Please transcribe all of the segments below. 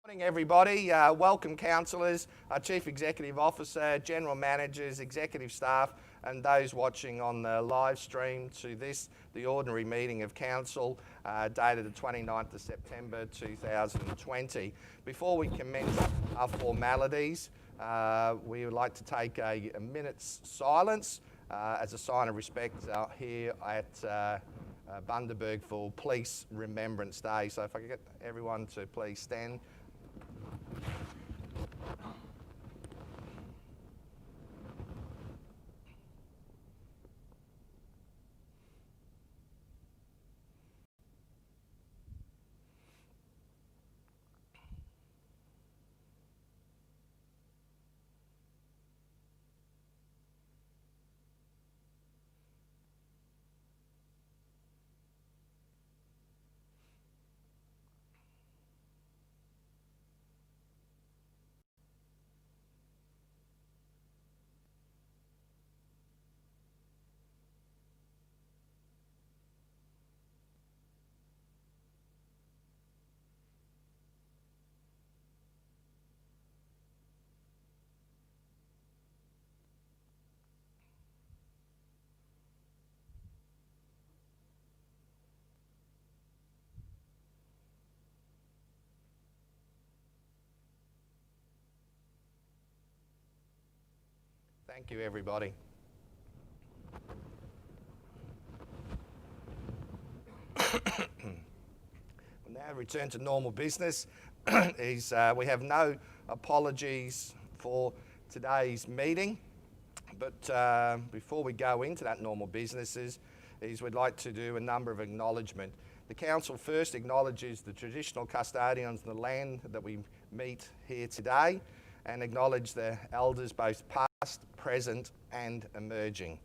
Morning everybody, welcome councillors, Chief Executive Officer, General Managers, Executive Staff and those watching on the live stream to this, the ordinary meeting of Council dated the 29th of September 2020. Before we commence our formalities, we would like to take a minute's silence as a sign of respect here at Bundaberg for Police Remembrance Day. So if I could get everyone to please stand. Thank you, everybody. We'll now return to normal business. We have no apologies for today's meeting, but before we go into that normal businesses, we'd like to do a number of acknowledgement. The Council first acknowledges the traditional custodians of the land that we meet here today and acknowledge the elders both past, present and emerging.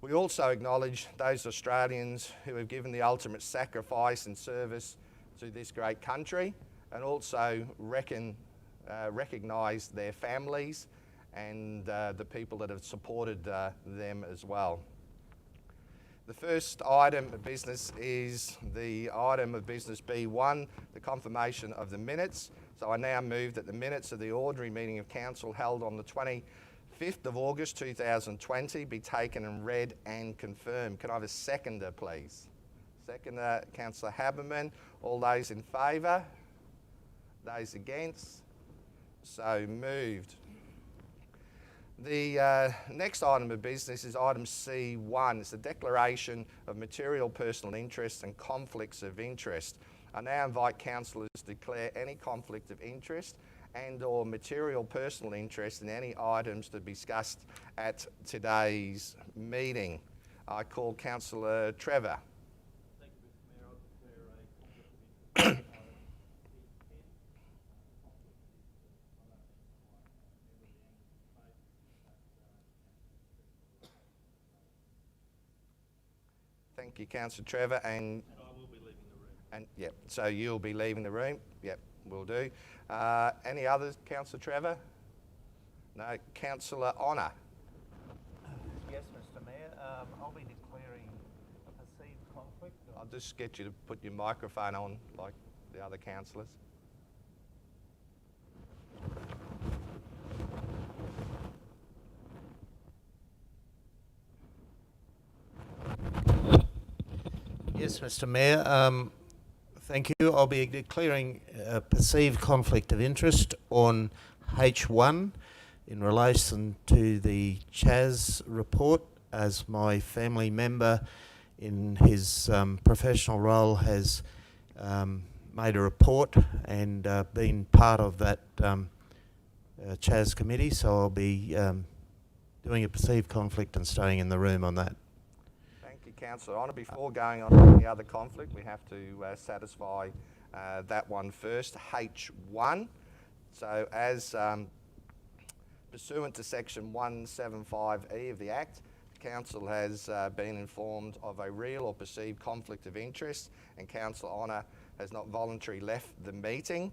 We also acknowledge those Australians who have given the ultimate sacrifice and service to this great country and also recognise their families and the people that have supported them as well. The first item of business is the item of business B1, the confirmation of the minutes. So I now move that the minutes of the ordinary meeting of Council held on the 25th of August 2020 be taken and read and confirmed. Can I have a seconder, please? Seconder, Councillor Haberman. All those in favour? Those against? So moved. The next item of business is item C1. It's the declaration of material personal interests and conflicts of interest. I now invite councillors to declare any conflict of interest and or material personal interest in any items to be discussed at today's meeting. I call Councillor Trevor. Thank you, Mr Mayor. I declare a conflict of interest. Thank you, Councillor Trevor. And I will be leaving the room. And yep, so you'll be leaving the room. Yep, will do. Any others, Councillor Trevor? No, Councillor Honour. Yes, Mr Mayor. I'll be declaring a perceived conflict. I'll just get you to put your microphone on like the other councillors. Yes, Mr Mayor. Thank you. I'll be declaring a perceived conflict of interest on H1 in relation to the Chaz report, as my family member in his professional role has made a report and been part of that Chaz committee, so I'll be doing a perceived conflict and staying in the room on that. Councillor Honour, before going on to the other conflict, we have to satisfy that one first, H1. So as pursuant to section 175E of the Act, the Council has been informed of a real or perceived conflict of interest and Councillor Honour has not voluntarily left the meeting.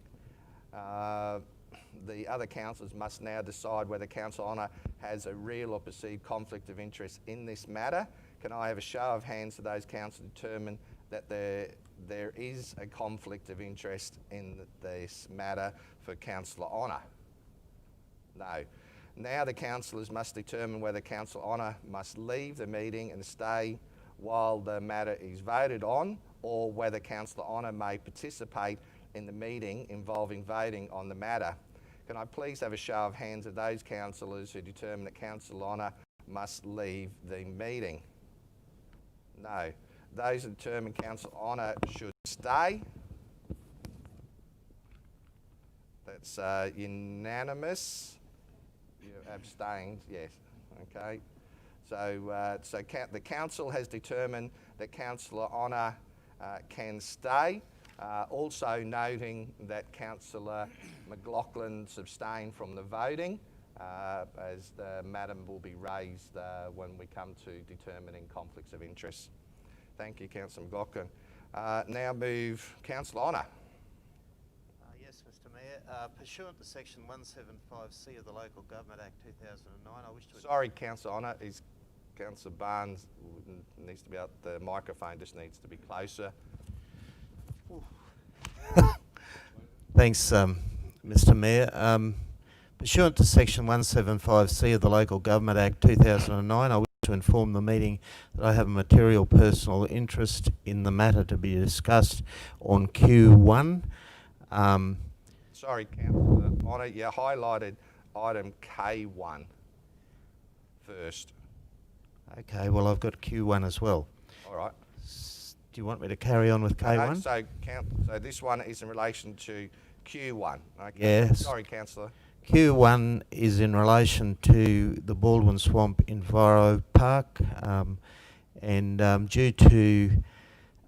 The other councillors must now decide whether Councillor Honour has a real or perceived conflict of interest in this matter. Can I have a show of hands for those councillors to determine that there is a conflict of interest in this matter for Councillor Honour? No. Now the councillors must determine whether Councillor Honour must leave the meeting and stay while the matter is voted on, or whether Councillor Honour may participate in the meeting involving voting on the matter. Can I please have a show of hands of those councillors who determine that Councillor Honour must leave the meeting? No. Those who determine Councillor Honour should stay? That's unanimous. You abstained, yes. Okay. So, the council has determined that Councillor Honour can stay. Also noting that Councillor McLaughlin's abstained from the voting, as the matter will be raised when we come to determining conflicts of interest. Thank you, Councillor McLaughlin. Now move Councillor Honour. Yes, Mr Mayor. Pursuant to Section 175C of the Local Government Act 2009, I wish to... Sorry, Councillor Honour. Councillor Barnes needs to be out. The microphone just needs to be closer. Thanks, Mr Mayor. Pursuant to Section 175C of the Local Government Act 2009, I wish to inform the meeting that I have a material personal interest in the matter to be discussed on Q1. Sorry, Councillor Honour, you highlighted item K1 first. Okay, well, I've got Q1 as well. All right. Do you want me to carry on with K1? So this one is in relation to Q1. Okay. Yes. Sorry, Councillor. Q1 is in relation to the Baldwin Swamp Enviro Park, and due to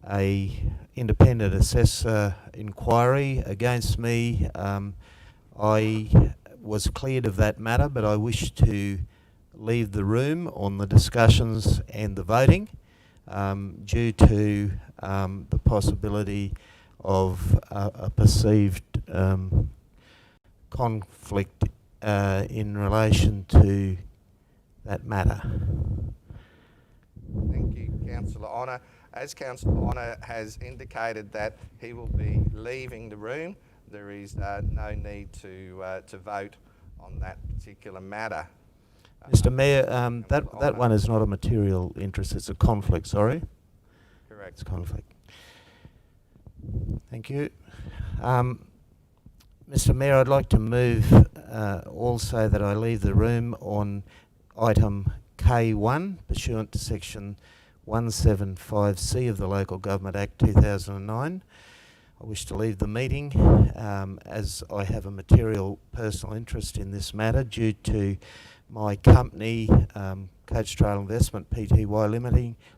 a independent assessor inquiry against me, I was cleared of that matter, but I wish to leave the room on the discussions and the voting due to the possibility of a perceived conflict in relation to that matter. Thank you, Councillor Honour. As Councillor Honour has indicated that he will be leaving the room, there is no need to vote on that particular matter. Mr Mayor, that one is not a material interest, it's a conflict, sorry. Correct. It's a conflict. Thank you. Mr Mayor, I'd like to move also that I leave the room on item K1 pursuant to Section 175C of the Local Government Act 2009. I wish to leave the meeting as I have a material personal interest in this matter due to my company, Coach Trail Investment Pty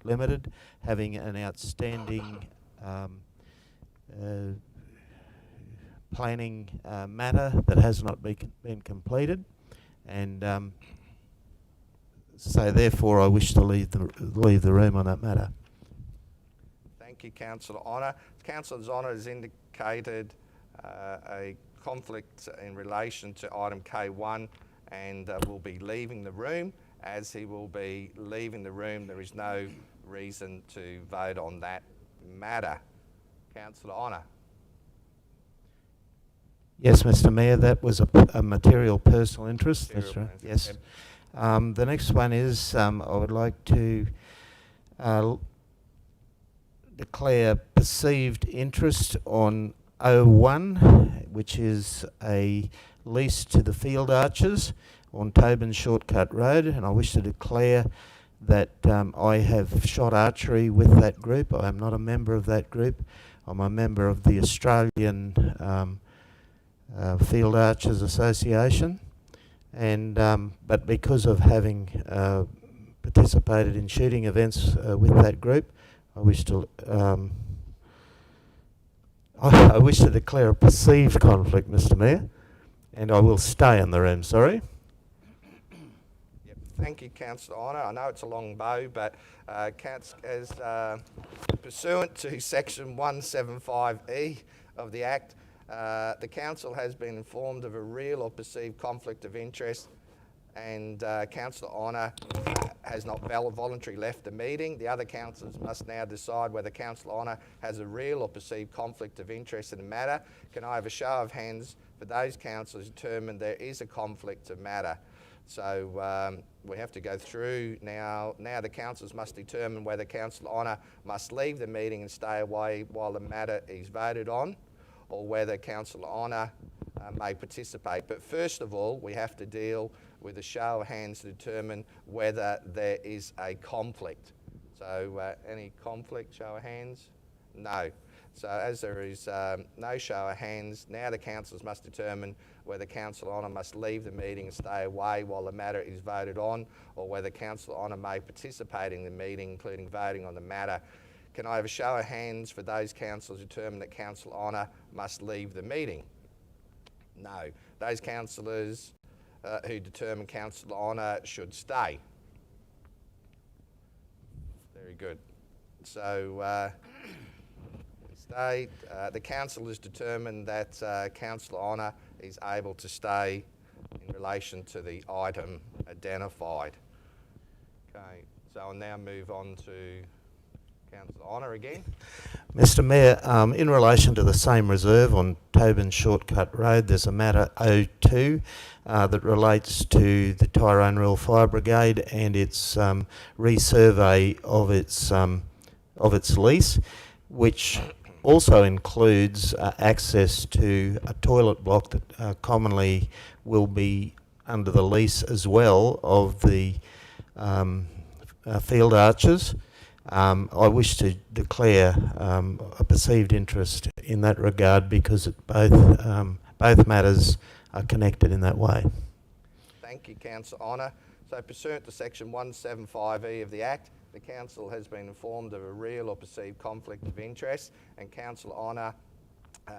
Limited, having an outstanding planning matter that has not been completed, and so therefore I wish to leave the room on that matter. Thank you, Councillor Honour. Councillor Honour has indicated a conflict in relation to item K1 and will be leaving the room. As he will be leaving the room, there is no reason to vote on that matter. Councillor Honour. Yes, Mr Mayor, that was a material personal interest. That's right. Yes. The next one is I would like to declare perceived interest on 01, which is a lease to the Field Archers on Tobin Shortcut Road, and I wish to declare that I have shot archery with that group. I am not a member of that group. I'm a member of the Australian Field Archers Association, and but because of having participated in shooting events with that group, I wish to I wish to declare a perceived conflict, Mr Mayor, and I will stay in the room. Sorry. Yep. Thank you, Councillor Honour. I know it's a long bow, but as pursuant to Section 175E of the Act, the Council has been informed of a real or perceived conflict of interest, and Councillor Honour has not voluntarily left the meeting. The other councillors must now decide whether Councillor Honour has a real or perceived conflict of interest in the matter. Can I have a show of hands for those councillors who determine there is a conflict of matter? So we have to go through now. Now the councillors must determine whether Councillor Honour must leave the meeting and stay away while the matter is voted on, or whether Councillor Honour may participate. But first of all, we have to deal with a show of hands to determine whether there is a conflict. So any conflict, show of hands? No. So as there is no show of hands, now the councillors must determine whether Councillor Honour must leave the meeting and stay away while the matter is voted on, or whether Councillor Honour may participate in the meeting, including voting on the matter. Can I have a show of hands for those councillors who determine that Councillor Honour must leave the meeting? No. Those councillors who determine Councillor Honour should stay. Very good. So the council has determined that Councillor Honour is able to stay in relation to the item identified. Okay, so I'll now move on to Councillor Honour again. Mr Mayor, in relation to the same reserve on Tobin Shortcut Road, there's a matter 02 that relates to the Tyrone Rural Fire Brigade and its resurvey of its lease, which also includes access to a toilet block that commonly will be under the lease as well of the field archers. I wish to declare a perceived interest in that regard because both matters are connected in that way. Thank you, Councillor Honour. So pursuant to section 175E of the Act, the Council has been informed of a real or perceived conflict of interest, and Councillor Honour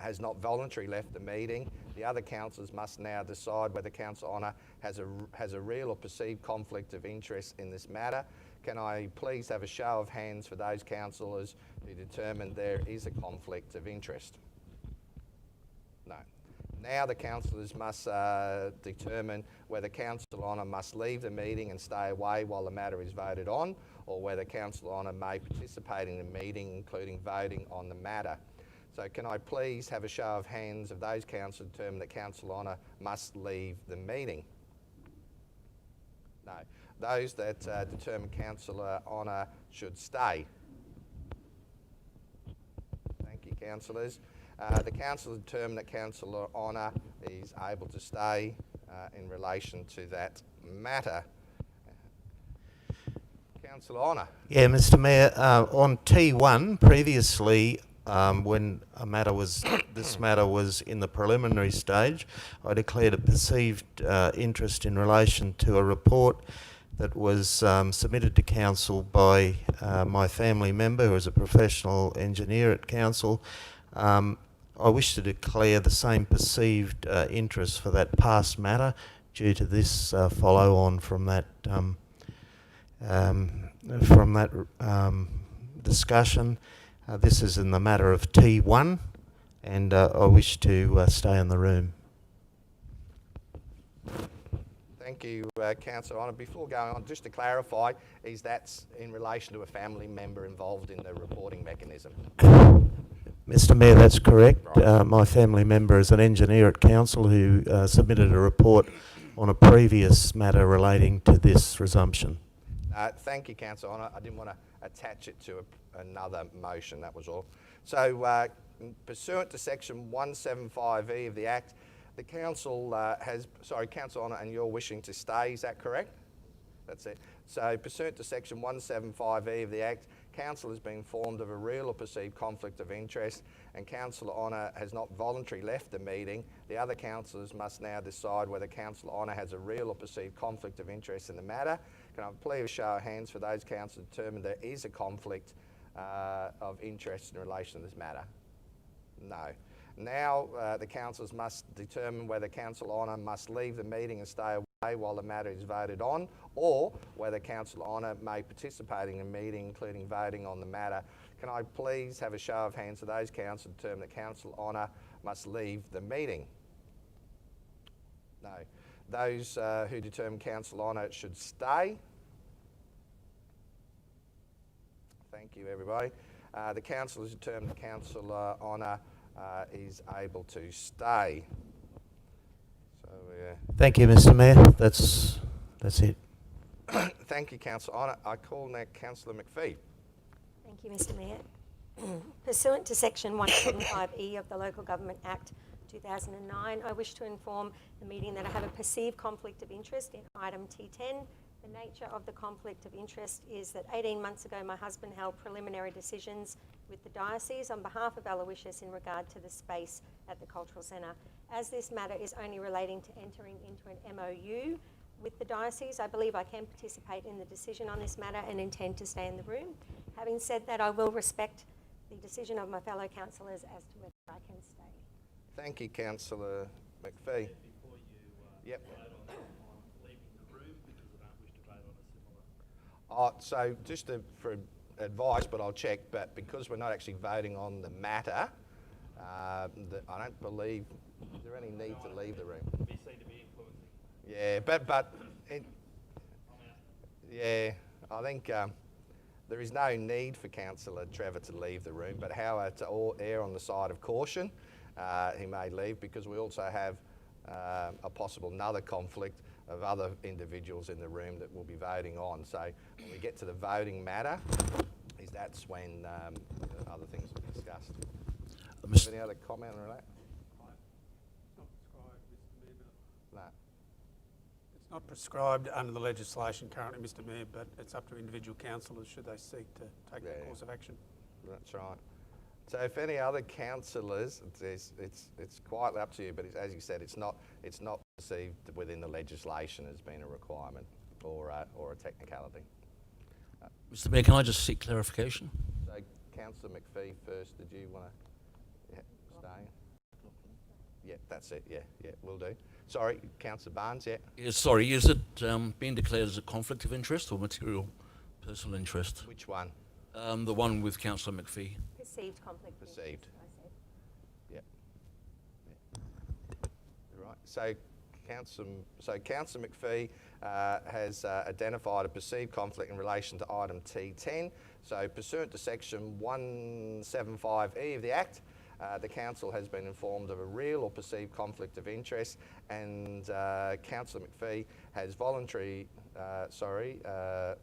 has not voluntarily left the meeting. The other councillors must now decide whether Councillor Honour has a real or perceived conflict of interest in this matter. Can I please have a show of hands for those councillors who determine there is a conflict of interest? No. Now the councillors must determine whether Councillor Honour must leave the meeting and stay away while the matter is voted on, or whether Councillor Honour may participate in the meeting, including voting on the matter. So can I please have a show of hands of those councillors who determine that Councillor Honour must leave the meeting? No. Those that determine Councillor Honour should stay. Thank you, councillors. The council determined that Councillor Honour is able to stay in relation to that matter. Councillor Honour. Yeah, Mr Mayor, on T1 previously, when this matter was in the preliminary stage, I declared a perceived interest in relation to a report that was submitted to council by my family member, who is a professional engineer at council. I wish to declare the same perceived interest for that past matter due to this follow on from that discussion. This is in the matter of T1, and I wish to stay in the room. Thank you, Councillor Honour. Before going on, just to clarify, is that in relation to a family member involved in the reporting mechanism? Mr Mayor, that's correct. Right. My family member is an engineer at council who submitted a report on a previous matter relating to this resumption. Thank you, Councillor Honour. I didn't want to attach it to another motion, that was all. So, pursuant to section 175E of the Act, the council Councillor Honour, and you're wishing to stay, is that correct? That's it. So, pursuant to section 175E of the Act, council has been informed of a real or perceived conflict of interest, and Councillor Honour has not voluntarily left the meeting. The other councillors must now decide whether Councillor Honour has a real or perceived conflict of interest in the matter. Can I please show of hands for those councillors determined there is a conflict of interest in relation to this matter? No. Now the councillors must determine whether Councillor Honour must leave the meeting and stay away while the matter is voted on, or whether Councillor Honour may participate in the meeting, including voting on the matter. Can I please have a show of hands for those councillors determined that Councillor Honour must leave the meeting? No. Those who determine Councillor Honour should stay? Thank you, everybody. The council has determined Councillor Honour is able to stay. So, Thank you, Mr. Mayor. That's it. thank you, Councillor Honour. I call now Councillor McPhee. Thank you, Mr. Mayor. Pursuant to Section 175E of the Local Government Act 2009, I wish to inform the meeting that I have a perceived conflict of interest in item T10. The nature of the conflict of interest is that 18 months ago my husband held preliminary decisions with the diocese on behalf of Aloysius in regard to the space at the Cultural Centre. As this matter is only relating to entering into an MOU with the diocese, I believe I can participate in the decision on this matter and intend to stay in the room. Having said that, I will respect the decision of my fellow councillors as to whether I can stay. Thank you, Councillor McPhee. Before you Yep. vote on leaving the room, because I don't wish to vote on a similar. So just for advice, but I'll check, but because we're not actually voting on the matter, I don't believe, is there any need to leave the room? Be seen to be influencing. Yeah, yeah, I think there is no need for Councillor Trevor to leave the room, but however, to all err on the side of caution, he may leave, because we also have a possible another conflict of other individuals in the room that we'll be voting on. So when we get to the voting matter, that's when other things will be discussed. Any other comment on that? No. It's not prescribed under the legislation currently, Mr. Mayor, but it's up to individual councillors should they seek to take that course of action. That's right. So if any other councillors, it's quite up to you, but as you said, it's not perceived within the legislation as being a requirement or a technicality. Mr. Mayor, can I just seek clarification? So Councillor McPhee first, did you want to stay? Yeah, that's it. Yeah, will do. Sorry, Councillor Barnes, yeah. Yes, sorry, is it being declared as a conflict of interest or material personal interest? Which one? The one with Councillor McPhee. Perceived conflict. of Perceived. interest, I said. Yeah. Right. So Councillor McPhee has identified a perceived conflict in relation to item T10. So pursuant to Section 175E of the Act, the council has been informed of a real or perceived conflict of interest, and Councillor McPhee has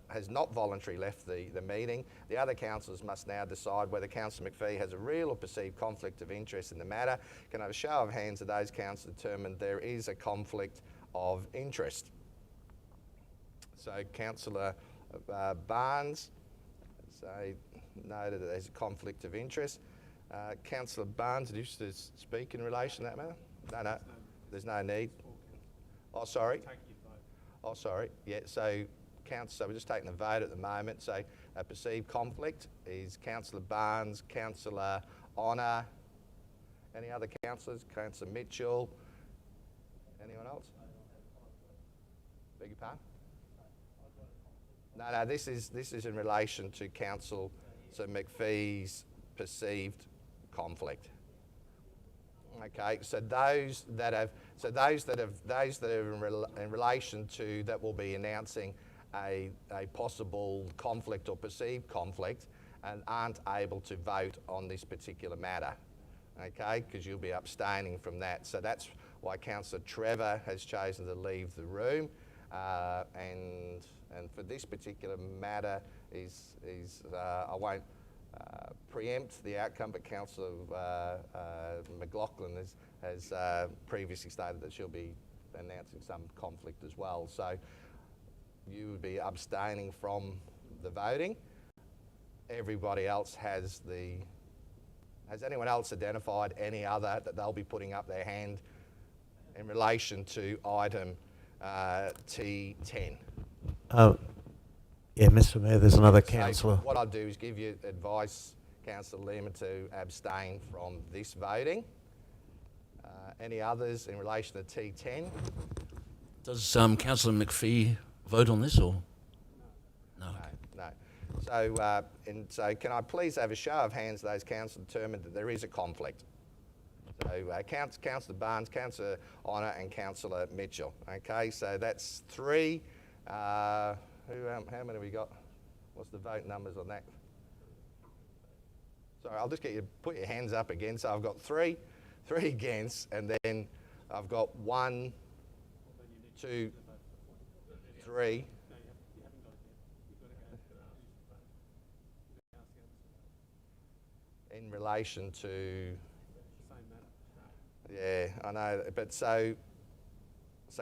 has not voluntarily left the meeting. The other councillors must now decide whether Councillor McPhee has a real or perceived conflict of interest in the matter. Can I have a show of hands of those councillors determined there is a conflict of interest? So Councillor Barnes, noted that there's a conflict of interest. Councillor Barnes, did you wish to speak in relation to that matter? No, there's no need. Oh, sorry. Oh, sorry. Yeah, so we're just taking a vote at the moment. So a perceived conflict is Councillor Barnes, Councillor Honour. Any other councillors? Councillor Mitchell. Anyone else? Beg your pardon? No, this is in relation to Councillor McPhee's perceived conflict. Okay, so those that are in relation to that will be announcing a possible conflict or perceived conflict and aren't able to vote on this particular matter. Okay, because you'll be abstaining from that. So that's why Councillor Trevor has chosen to leave the room, and for this particular matter I won't preempt the outcome, but Councillor McLaughlin has previously stated that she'll be announcing some conflict as well. So you would be abstaining from the voting. Everybody else has anyone else identified any other that they'll be putting up their hand in relation to item T10? Yeah, Mr. Mayor, there's another councillor. So what I'll do is give you advice, Councillor Lehman, to abstain from this voting. Any others in relation to T10? Does Councillor McPhee vote on this or? No. No. So can I please have a show of hands of those councillors determined that there is a conflict? So Councillor Barnes, Councillor Honour and Councillor Mitchell. Okay, so that's three. How many have we got? What's the vote numbers on that? Sorry, I'll just get you to put your hands up again. So I've got three against, and then I've got 1, 2, 3. In relation to, yeah, I know, but so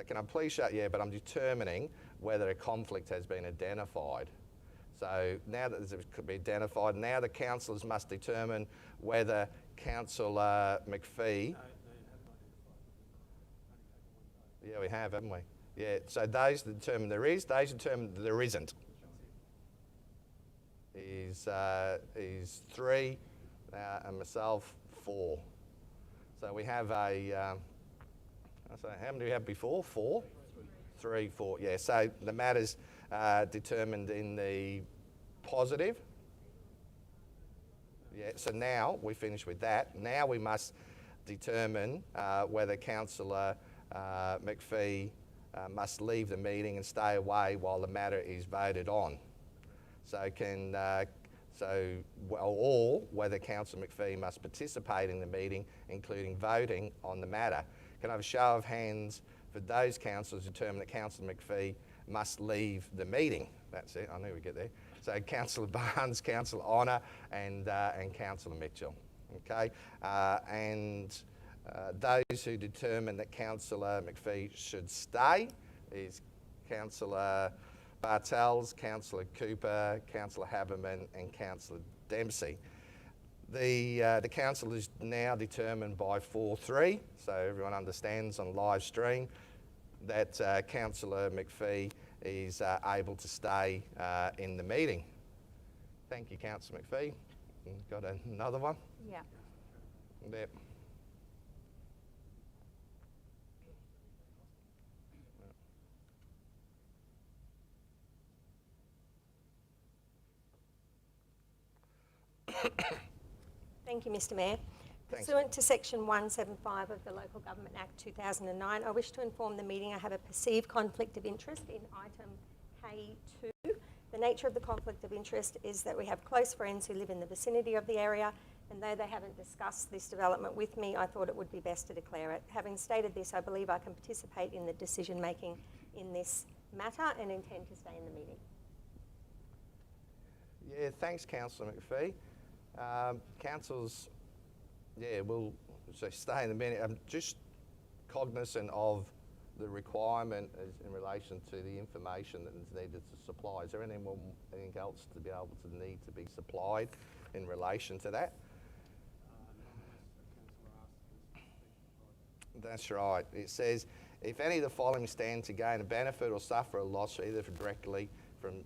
can I please show, yeah, but I'm determining whether a conflict has been identified. So now that it could be identified, now the councillors must determine whether Councillor McPhee. Yeah, we have, haven't we? Yeah, so those that determine there is, those determine there isn't. Is 3, and myself 4. So we have a, so how many do we have before? 4? 3, 4, yeah. So the matter's determined in the positive. Yeah, so now we finish with that. Now we must determine whether Councillor McPhee must leave the meeting and stay away while the matter is voted on. So or whether Councillor McPhee must participate in the meeting, including voting on the matter. Can I have a show of hands for those councillors who determine that Councillor McPhee must leave the meeting? That's it, I knew we'd get there. So Councillor Barnes, Councillor Honour and Councillor Mitchell. Okay, those who determine that Councillor McPhee should stay is Councillor Bartels, Councillor Cooper, Councillor Haberman and Councillor Dempsey. The council is now determined by 4-3, so everyone understands on live stream that Councillor McPhee is able to stay in the meeting. Thank you, Councillor McPhee. Got another one? Yeah. Yep. Thank you, Mr Mayor. Thanks. Pursuant to Section 175 of the Local Government Act 2009, I wish to inform the meeting I have a perceived conflict of interest in item K2. The nature of the conflict of interest is that we have close friends who live in the vicinity of the area, and though they haven't discussed this development with me, I thought it would be best to declare it. Having stated this, I believe I can participate in the decision making in this matter and intend to stay in the meeting. Yeah, thanks, Councillor McPhee. Councils, yeah, will stay in the minute. I'm just cognizant of the requirement in relation to the information that is needed to supply. Is there anything else to be able to need to be supplied in relation to that? That's right. It says, if any of the following stand to gain a benefit or suffer a loss either directly from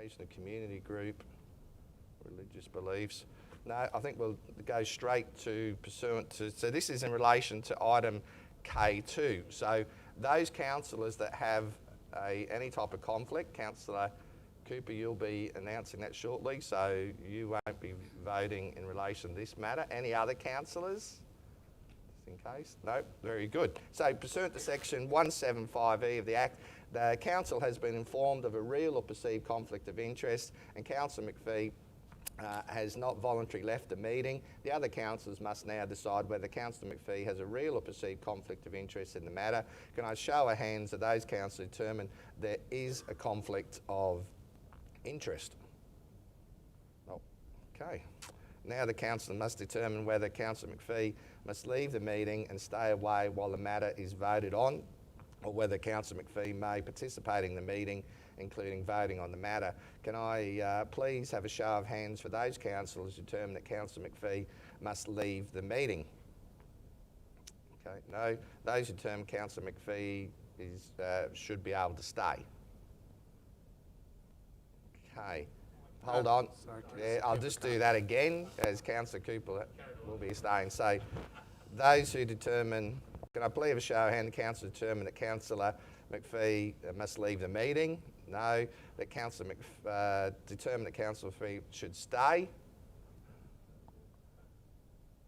engaged in a community group, religious beliefs. No, I think we'll go straight to pursuant to, so this is in relation to item K2. So those councillors that have any type of conflict, Councillor Cooper, you'll be announcing that shortly, so you won't be voting in relation to this matter. Any other councillors? Just in case? No? Very good. So pursuant to section 175E of the Act, the council has been informed of a real or perceived conflict of interest, and Councillor McPhee has not voluntarily left the meeting. The other councillors must now decide whether Councillor McPhee has a real or perceived conflict of interest in the matter. Can I show of hands that those councillors determine there is a conflict of interest? Oh, okay. Now the councillor must determine whether Councillor McPhee must leave the meeting and stay away while the matter is voted on, or whether Councillor McPhee may participate in the meeting, including voting on the matter. Can I please have a show of hands for those councillors who determine that Councillor McPhee must leave the meeting? Okay, no. Those who determine Councillor McPhee should be able to stay. Okay, hold on. Sorry, Yeah, I'll just do that again, as Councillor Cooper will be staying. So those who determine, can I please have a show of hands, the council determine that Councillor McPhee must leave the meeting? No. That Councillor determine that Councillor McPhee should stay?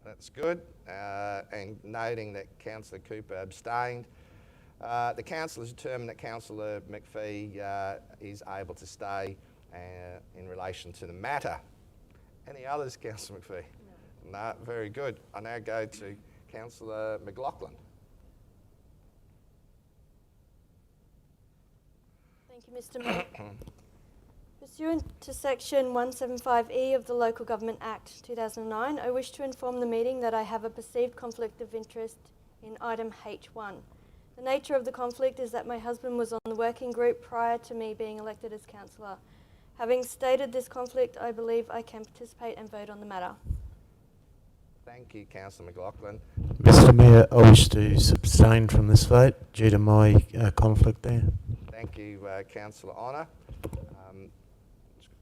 That's good. And noting that Councillor Cooper abstained. The council has determined that Councillor McPhee is able to stay in relation to the matter. Any others, Councillor McPhee? No, very good. I now go to Councillor McLaughlin. Thank you, Mr. Mayor. Pursuant to Section 175E of the Local Government Act 2009, I wish to inform the meeting that I have a perceived conflict of interest in item H1. The nature of the conflict is that my husband was on the working group prior to me being elected as councillor. Having stated this conflict, I believe I can participate and vote on the matter. Thank you, Councillor McLaughlin. Mr. Mayor, I wish to abstain from this vote due to my conflict there. Thank you, Councillor Honour.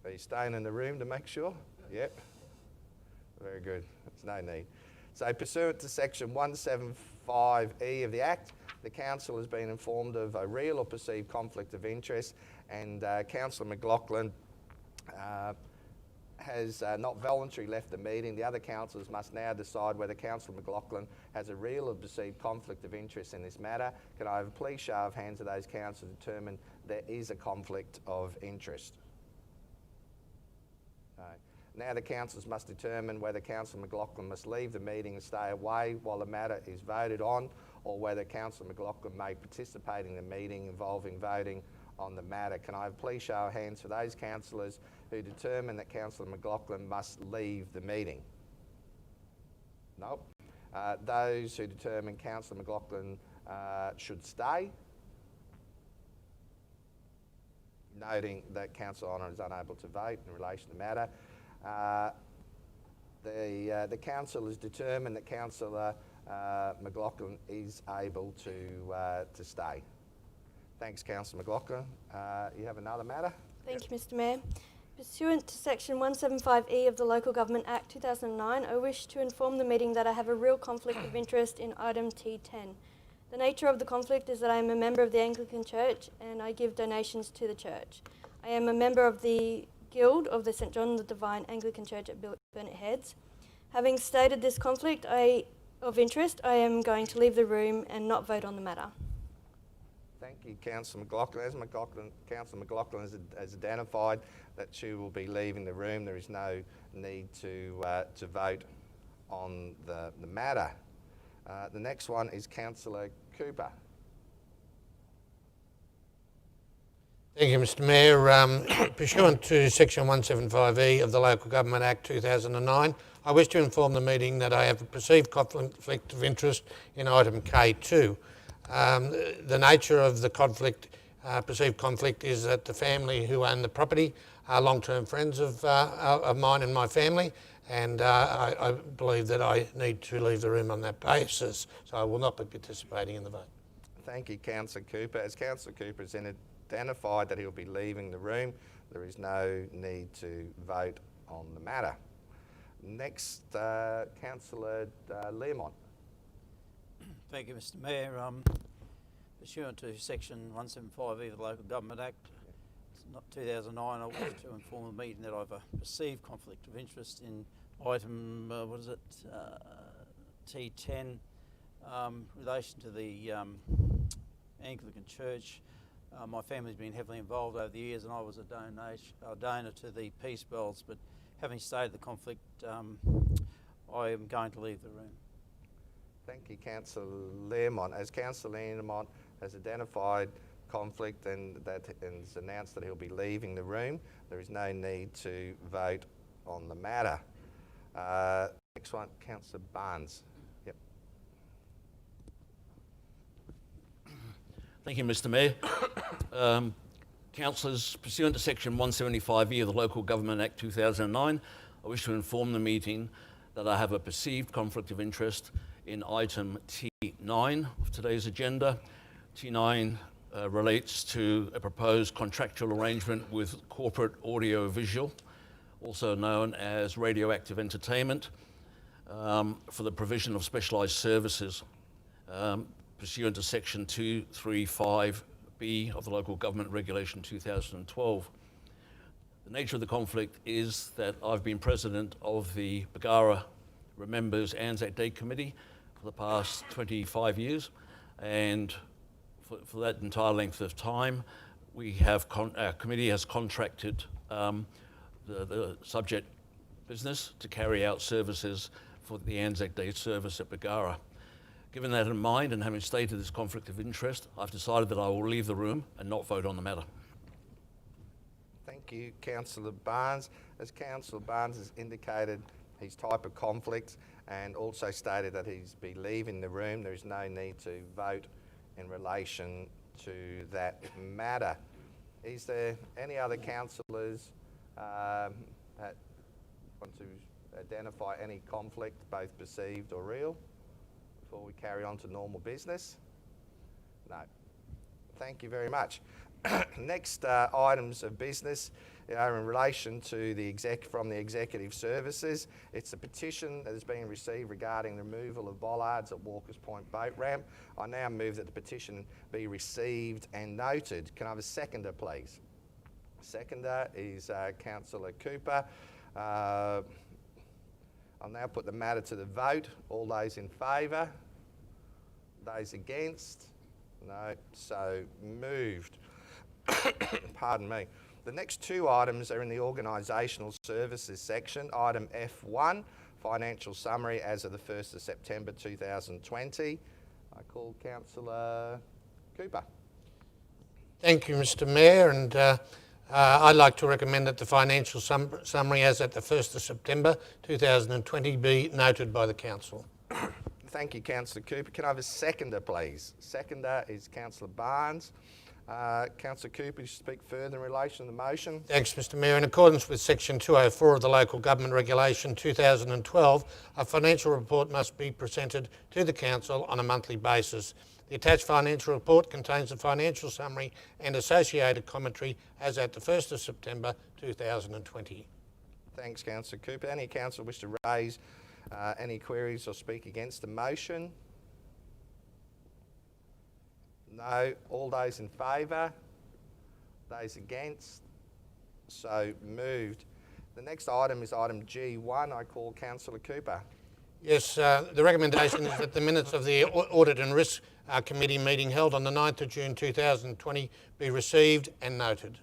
Are you staying in the room to make sure? Yep. Very good. There's no need. So pursuant to Section 175E of the Act, the Council has been informed of a real or perceived conflict of interest, and Councillor McLaughlin has not voluntarily left the meeting. The other councillors must now decide whether Councillor McLaughlin has a real or perceived conflict of interest in this matter. Can I have a please show of hands of those councillors to determine there is a conflict of interest? No. Now the councillors must determine whether Councillor McLaughlin must leave the meeting and stay away while the matter is voted on, or whether Councillor McLaughlin may participate in the meeting involving voting on the matter. Can I have a please show of hands for those councillors who determine that Councillor McLaughlin must leave the meeting? Nope. Those who determine Councillor McLaughlin should stay? Noting that Councillor Honour is unable to vote in relation to the matter. The council has determined that Councillor McLaughlin is able to stay. Thanks, Councillor McLaughlin. You have another matter? Thank you, Mr. Mayor. Pursuant to Section 175E of the Local Government Act 2009, I wish to inform the meeting that I have a real conflict of interest in item T10. The nature of the conflict is that I am a member of the Anglican Church and I give donations to the church. I am a member of the Guild of the St John the Divine Anglican Church at Burnet Heads. Having stated this conflict of interest, I am going to leave the room and not vote on the matter. Thank you, Councillor McLaughlin. As Councillor McLaughlin has identified that she will be leaving the room, there is no need to vote on the matter. The next one is Councillor Cooper. Thank you, Mr. Mayor. Pursuant to Section 175E of the Local Government Act 2009, I wish to inform the meeting that I have a perceived conflict of interest in item K2. The nature of the perceived conflict is that the family who own the property are long-term friends of mine and my family, and I believe that I need to leave the room on that basis, so I will not be participating in the vote. Thank you, Councillor Cooper. As Councillor Cooper has identified that he'll be leaving the room, there is no need to vote on the matter. Next, Councillor Learmont. Thank you, Mr. Mayor. Pursuant to Section 175E of the Local Government Act 2009, I wish to inform the meeting that I have a perceived conflict of interest in item, T10, relation to the Anglican Church. My family's been heavily involved over the years, and I was a donor to the Peace Bells, but having stated the conflict, I am going to leave the room. Thank you, Councillor Learmont. As Councillor Learmont has identified conflict and has announced that he'll be leaving the room, there is no need to vote on the matter. Next one, Councillor Barnes. Yep. Thank you, Mr. Mayor. Councillors, pursuant to Section 175E of the Local Government Act 2009, I wish to inform the meeting that I have a perceived conflict of interest in item T9 of today's agenda. T9 relates to a proposed contractual arrangement with Corporate Audio Visual, also known as Radioactive Entertainment, for the provision of specialised services pursuant to Section 235B of the Local Government Regulation 2012. The nature of the conflict is that I've been president of the Bargara Remembers Anzac Day Committee for the past 25 years, and for that entire length of time. We have our committee has contracted the subject business to carry out services for the Anzac Day service at Bargara. Given that in mind and having stated this conflict of interest, I've decided that I will leave the room and not vote on the matter. Thank you, Councillor Barnes. As Councillor Barnes has indicated his type of conflict and also stated that he's be leaving the room, there is no need to vote in relation to that matter. Is there any other councillors that want to identify any conflict, both perceived or real, before we carry on to normal business? No. Thank you very much. Next items of business are in relation to from the Executive Services. It's a petition that has been received regarding the removal of bollards at Walkers Point Boat Ramp. I now move that the petition be received and noted. Can I have a seconder, please? Seconder is Councillor Cooper. I'll now put the matter to the vote. All those in favour? Those against? No, so moved. Pardon me. The next two items are in the Organisational Services section. Item F1, Financial Summary as of the 1st of September 2020. I call Councillor Cooper. Thank you, Mr Mayor, and I'd like to recommend that the financial summary as at the 1st of September 2020 be noted by the Council. Thank you, Councillor Cooper. Can I have a seconder, please? Seconder is Councillor Barnes. Councillor Cooper, you speak further in relation to the motion. Thanks, Mr Mayor. In accordance with Section 204 of the Local Government Regulation 2012, a financial report must be presented to the Council on a monthly basis. The attached financial report contains the financial summary and associated commentary as at the 1st of September 2020. Thanks, Councillor Cooper. Any councillor wish to raise any queries or speak against the motion? No. All those in favour? Those against? So moved. The next item is item G1. I call Councillor Cooper. Yes, the recommendation is that the minutes of the Audit and Risk Committee meeting held on the 9th of June 2020 be received and noted.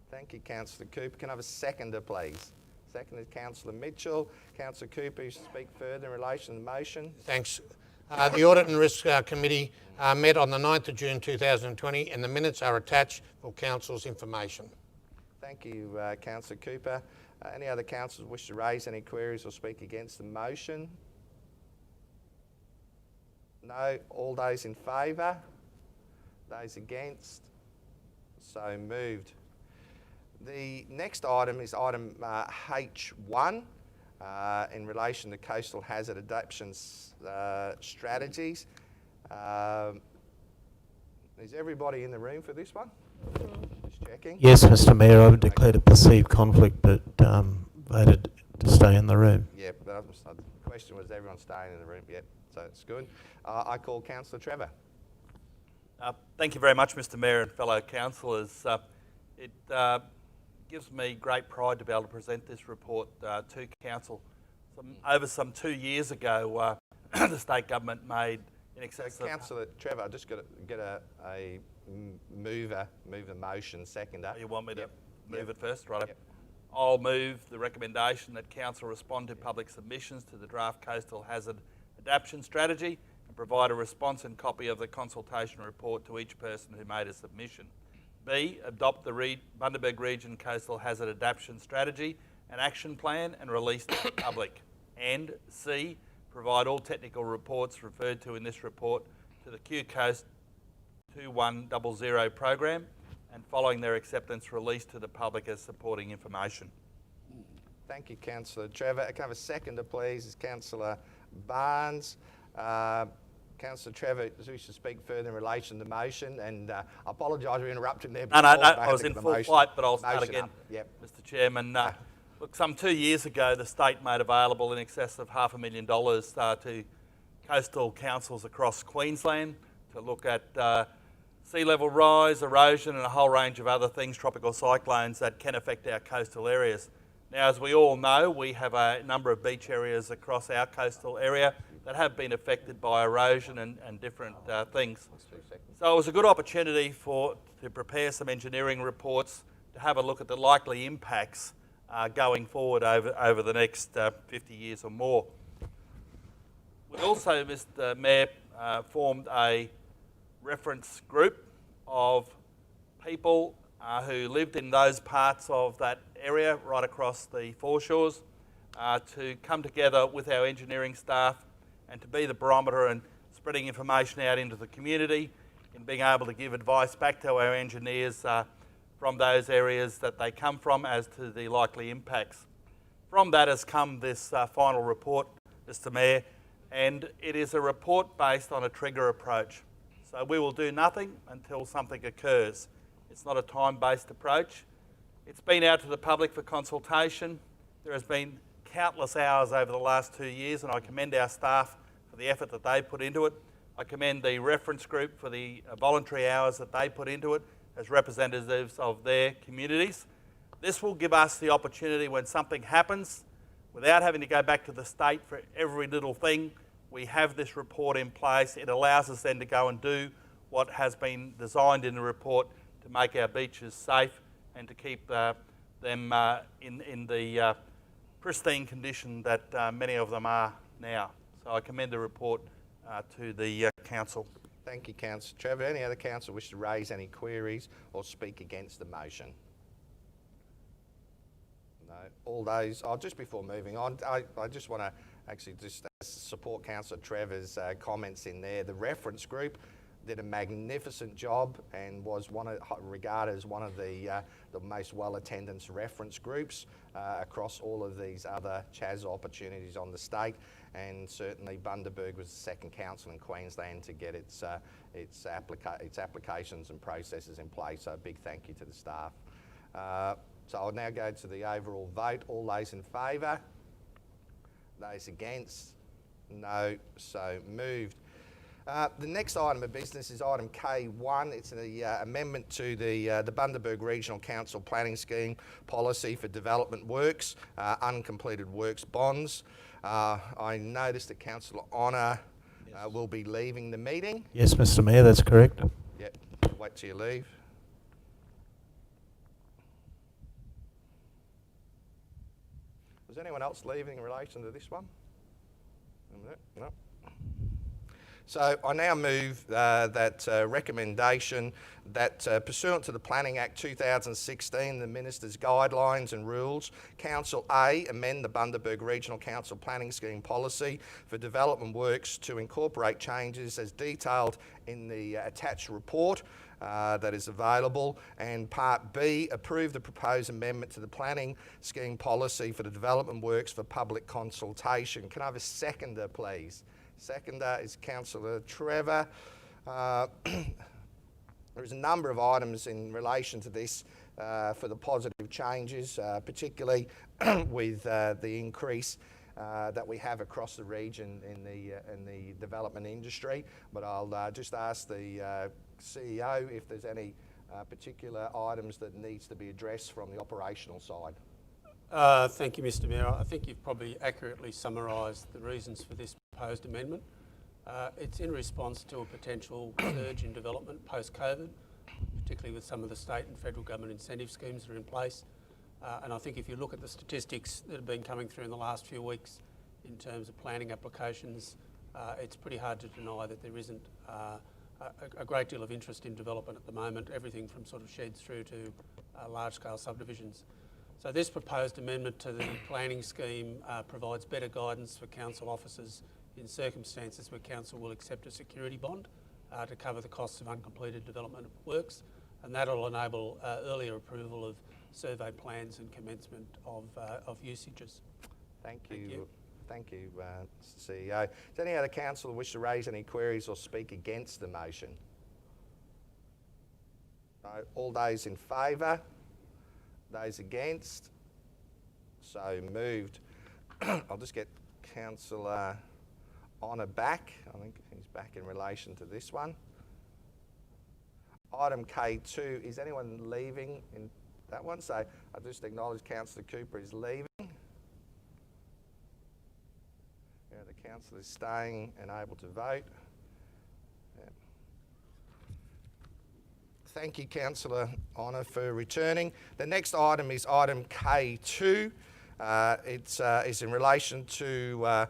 Thank you, Councillor Cooper. Can I have a seconder, please? Second is Councillor Mitchell. Councillor Cooper, you speak further in relation to the motion. Thanks. The Audit and Risk Committee met on the 9th of June 2020 and the minutes are attached for Council's information. Thank you, Councillor Cooper. Any other councillors wish to raise any queries or speak against the motion? No. All those in favour? Those against? So moved. The next item is item H1 in relation to coastal hazard adaptation strategies. Is everybody in the room for this one? Just checking. Yes, Mr Mayor, I've declared a perceived conflict but voted to stay in the room. Yep, the question was everyone staying in the room. Yep, so it's good. I call Councillor Trevor. Thank you very much, Mr Mayor and fellow councillors. It gives me great pride to be able to present this report to Council. Over some 2 years ago, the state government made in excess of... Councillor Trevor, I've just got to get a move a motion, seconder. You want me to move Yep. it first? Right. Yep. I'll move the recommendation that Council respond to public submissions to the draft Coastal Hazard Adaptation Strategy and provide a response and copy of the consultation report to each person who made a submission. B, adopt the Bundaberg Region Coastal Hazard Adaptation Strategy and Action Plan and release to the public. And C, provide all technical reports referred to in this report to the Q Coast 2100 program and following their acceptance released to the public as supporting information. Thank you, Councillor Trevor. Can I have a seconder, please? Is Councillor Barnes. Councillor Trevor, you should speak further in relation to the motion, and I apologise for interrupting there. No, I was in full flight, but I'll start again, Yep. Mr Chairman. Look, some 2 years ago, the state made available in excess of $500,000 to coastal councils across Queensland to look at sea level rise, erosion, and a whole range of other things, tropical cyclones that can affect our coastal areas. Now, as we all know, we have a number of beach areas across our coastal area that have been affected by erosion and different things. So it was a good opportunity to prepare some engineering reports to have a look at the likely impacts going forward over the next 50 years or more. We also, Mr. Mayor, formed a reference group of people who lived in those parts of that area right across the foreshores to come together with our engineering staff and to be the barometer and spreading information out into the community and being able to give advice back to our engineers from those areas that they come from as to the likely impacts. From that has come this final report, Mr. Mayor, and it is a report based on a trigger approach. So we will do nothing until something occurs. It's not a time-based approach. It's been out to the public for consultation. There has been countless hours over the last 2 years, and I commend our staff for the effort that they put into it. I commend the reference group for the voluntary hours that they put into it as representatives of their communities. This will give us the opportunity when something happens, without having to go back to the state for every little thing, we have this report in place. It allows us then to go and do what has been designed in the report to make our beaches safe and to keep them in the pristine condition that many of them are now. So I commend the report to the Council. Thank you, Councillor Trevor. Any other councillor wish to raise any queries or speak against the motion? No. All those, just before moving on, I just want to actually just support Councillor Trevor's comments in there. The reference group did a magnificent job and was regarded as one of the most well-attended reference groups across all of these other CHAS opportunities on the state, and certainly Bundaberg was the second council in Queensland to get its applications and processes in place, so a big thank you to the staff. So I'll now go to the overall vote. All those in favour? Those against? No, so moved. The next item of business is item K1. It's the amendment to the Bundaberg Regional Council Planning Scheme Policy for Development Works, uncompleted works bonds. I noticed that Councillor Honour will be leaving the meeting. Yes, Mr. Mayor, that's correct. Yep, wait till you leave. Was anyone else leaving in relation to this one? No. So I now move that recommendation that pursuant to the Planning Act 2016, the Minister's Guidelines and Rules, Council A amend the Bundaberg Regional Council Planning Scheme Policy for Development Works to incorporate changes as detailed in the attached report that is available, and Part B, approve the proposed amendment to the planning scheme policy for the development works for public consultation. Can I have a seconder, please? Seconder is Councillor Trevor. There's a number of items in relation to this for the positive changes, particularly with the increase that we have across the region in the development industry. But I'll just ask the CEO if there's any particular items that needs to be addressed from the operational side. Thank you, Mr. Mayor. I think you've probably accurately summarised the reasons for this proposed amendment. It's in response to a potential surge in development post-COVID, particularly with some of the state and federal government incentive schemes that are in place. And I think if you look at the statistics that have been coming through in the last few weeks in terms of planning applications, it's pretty hard to deny that there isn't a great deal of interest in development at the moment, everything from sort of sheds through to large-scale subdivisions. So this proposed amendment to the planning scheme provides better guidance for council officers in circumstances where council will accept a security bond to cover the costs of uncompleted development works, and that will enable earlier approval of survey plans and commencement of usages. Thank you. Thank you, CEO. Does any other councillor wish to raise any queries or speak against the motion? No. All those in favour? Those against? So moved. I'll just get Councillor Honour back. I think he's back in relation to this one. Item K2, is anyone leaving in that one? So I just acknowledge Councillor Cooper is leaving. Yeah, the Councillor is staying and able to vote. Yep. Thank you, Councillor Honour, for returning. The next item is item K2. It's in relation to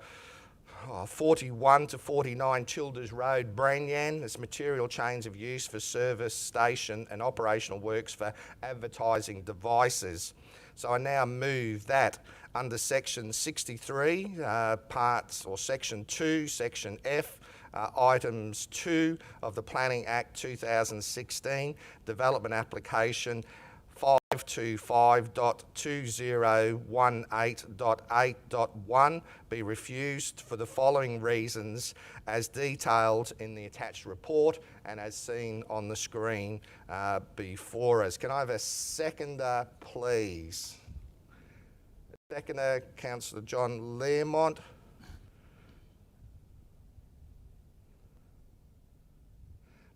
41 to 49 Childers Road, Branyan. It's material change of use for service station and operational works for advertising devices. So I now move that under section 63, parts or section 2, section F, items 2 of the Planning Act 2016, development application 525.2018.8.1 be refused for the following reasons as detailed in the attached report and as seen on the screen before us. Can I have a seconder, please? Seconder, Councillor John Learmont.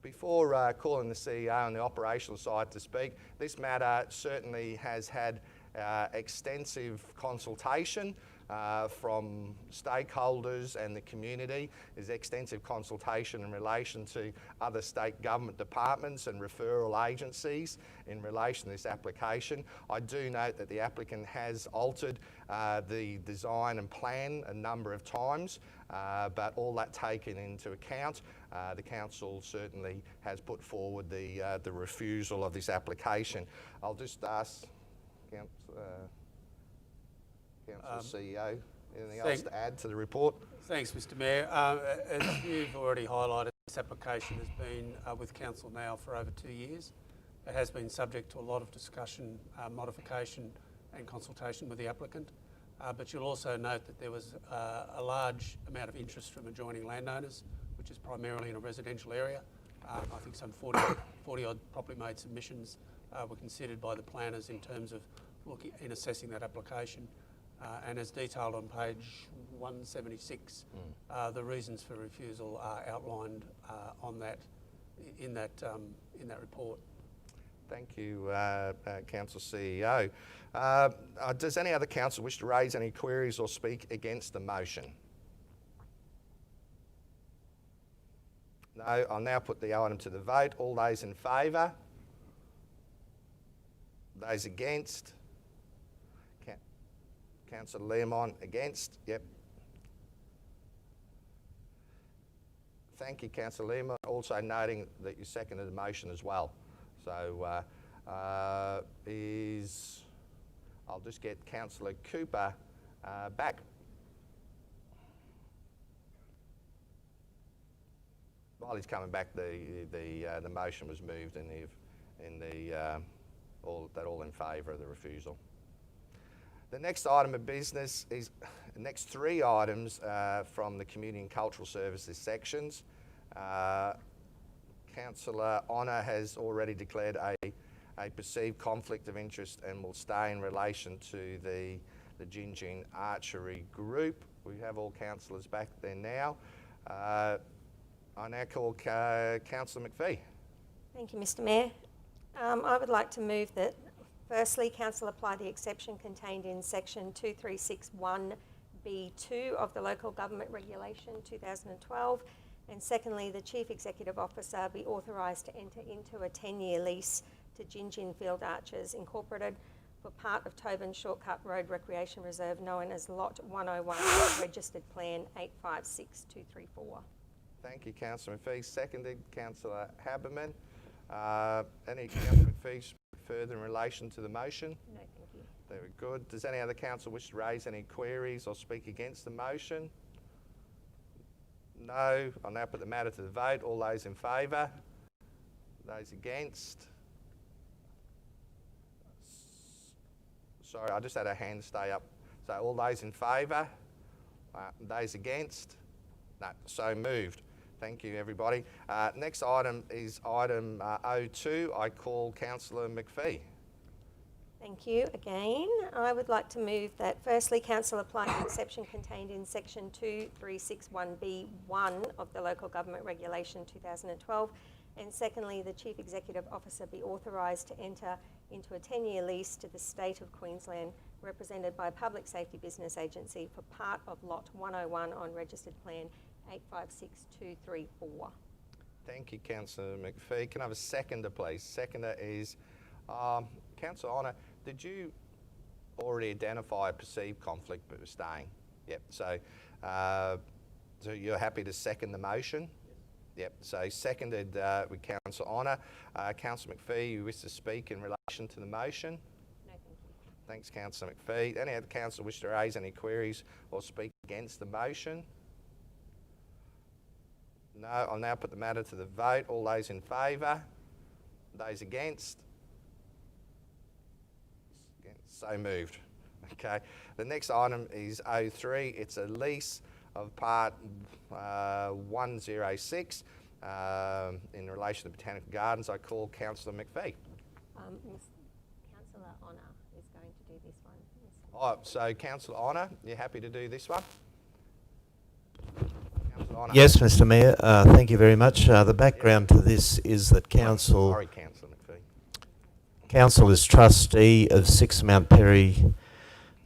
Before calling the CEO on the operational side to speak, this matter certainly has had extensive consultation from stakeholders and the community. There's extensive consultation in relation to other state government departments and referral agencies in relation to this application. I do note that the applicant has altered the design and plan a number of times, but all that taken into account, the council certainly has put forward the refusal of this application. I'll just ask Councillor CEO, anything else to add to the report? Thanks, Mr Mayor. As you've already highlighted, this application has been with Council now for over 2 years. It has been subject to a lot of discussion, modification and consultation with the applicant. But you'll also note that there was a large amount of interest from adjoining landowners, which is primarily in a residential area. I think some 40 odd properly made submissions were considered by the planners in terms of assessing that application. And as detailed on page 176, the reasons for refusal are outlined on that in that report. Thank you, Council CEO. Does any other council wish to raise any queries or speak against the motion? No, I'll now put the item to the vote. All those in favour? Those against? Councillor Learmont against? Yep. Thank you, Councillor Learmont. Also noting that you seconded the motion as well. So I'll just get Councillor Cooper back. While he's coming back, the motion was moved all in favour of the refusal. The next item of business is the next 3 items from the Community and Cultural Services sections. Councillor Honour has already declared a perceived conflict of interest and will stay in relation to the Gingin Archery Group. We have all councillors back there now. I now call Councillor McPhee. Thank you, Mr Mayor. I would like to move that firstly, Council apply the exception contained in section 2361B2 of the Local Government Regulation 2012, and secondly, the Chief Executive Officer be authorised to enter into a 10-year lease to Gingin Field Archers Incorporated for part of Tobin Shortcut Road Recreation Reserve known as Lot 101 Registered Plan 856234. Thank you, Councillor McPhee. Seconded, Councillor Haberman. Any Councillor McPhee further in relation to the motion? No, thank you. Very good. Does any other council wish to raise any queries or speak against the motion? No. I'll now put the matter to the vote. All those in favour? Those against? Sorry, I just had a hand stay up. So all those in favour? Those against? No. So moved. Thank you, everybody. Next item is item 02. I call Councillor McPhee. Thank you again. I would like to move that firstly, Council apply the exception contained in section 2361B1 of the Local Government Regulation 2012, and secondly, the Chief Executive Officer be authorised to enter into a 10-year lease to the State of Queensland represented by a public safety business agency for part of lot 101 on registered plan 856234. Thank you, Councillor McPhee. Can I have a seconder, please? Seconder is Councillor Honour. Did you already identify a perceived conflict but were staying? Yep. So you're happy to second the motion? Yep. So seconded with Councillor Honour. Councillor McPhee, you wish to speak in relation to the motion? No, thank you. Thanks, Councillor McPhee. Any other councillor wish to raise any queries or speak against the motion? No. I'll now put the matter to the vote. All those in favour? Those against? So moved. Okay. The next item is 03. It's a lease of part 106 in relation to Botanical Gardens. I call Councillor McPhee. Councillor Honour is going to do this one. Yes. Oh, so Councillor Honour, you're happy to do this one? Councillor Honour. Yes, Mr Mayor. Thank you very much. The background to this is that Council... Sorry, Councillor McPhee. Council is trustee of 6 Mount Perry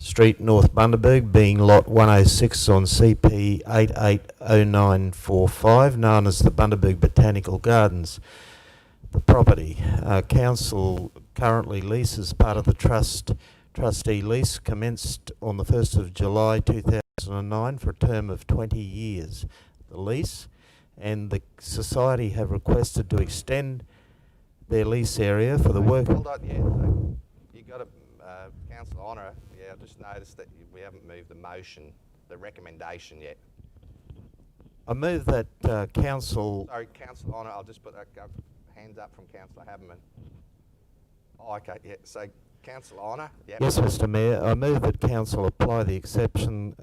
Street, North Bundaberg, being lot 106 on CP 880945, known as the Bundaberg Botanical Gardens. The property. Council currently leases part of the trustee lease commenced on the 1st of July 2009 for a term of 20 years. The lease and the society have requested to extend their lease area for the work. Hold on, yeah. You got a Councillor Honour. Yeah, I just noticed that we haven't moved the motion, the recommendation yet. I move that Council... Sorry, Councillor Honour, I'll just put hands up from Councillor Haberman. Oh, okay, yeah. So, Councillor Honour, yeah. Yes, Mr Mayor. I move that Council apply the exception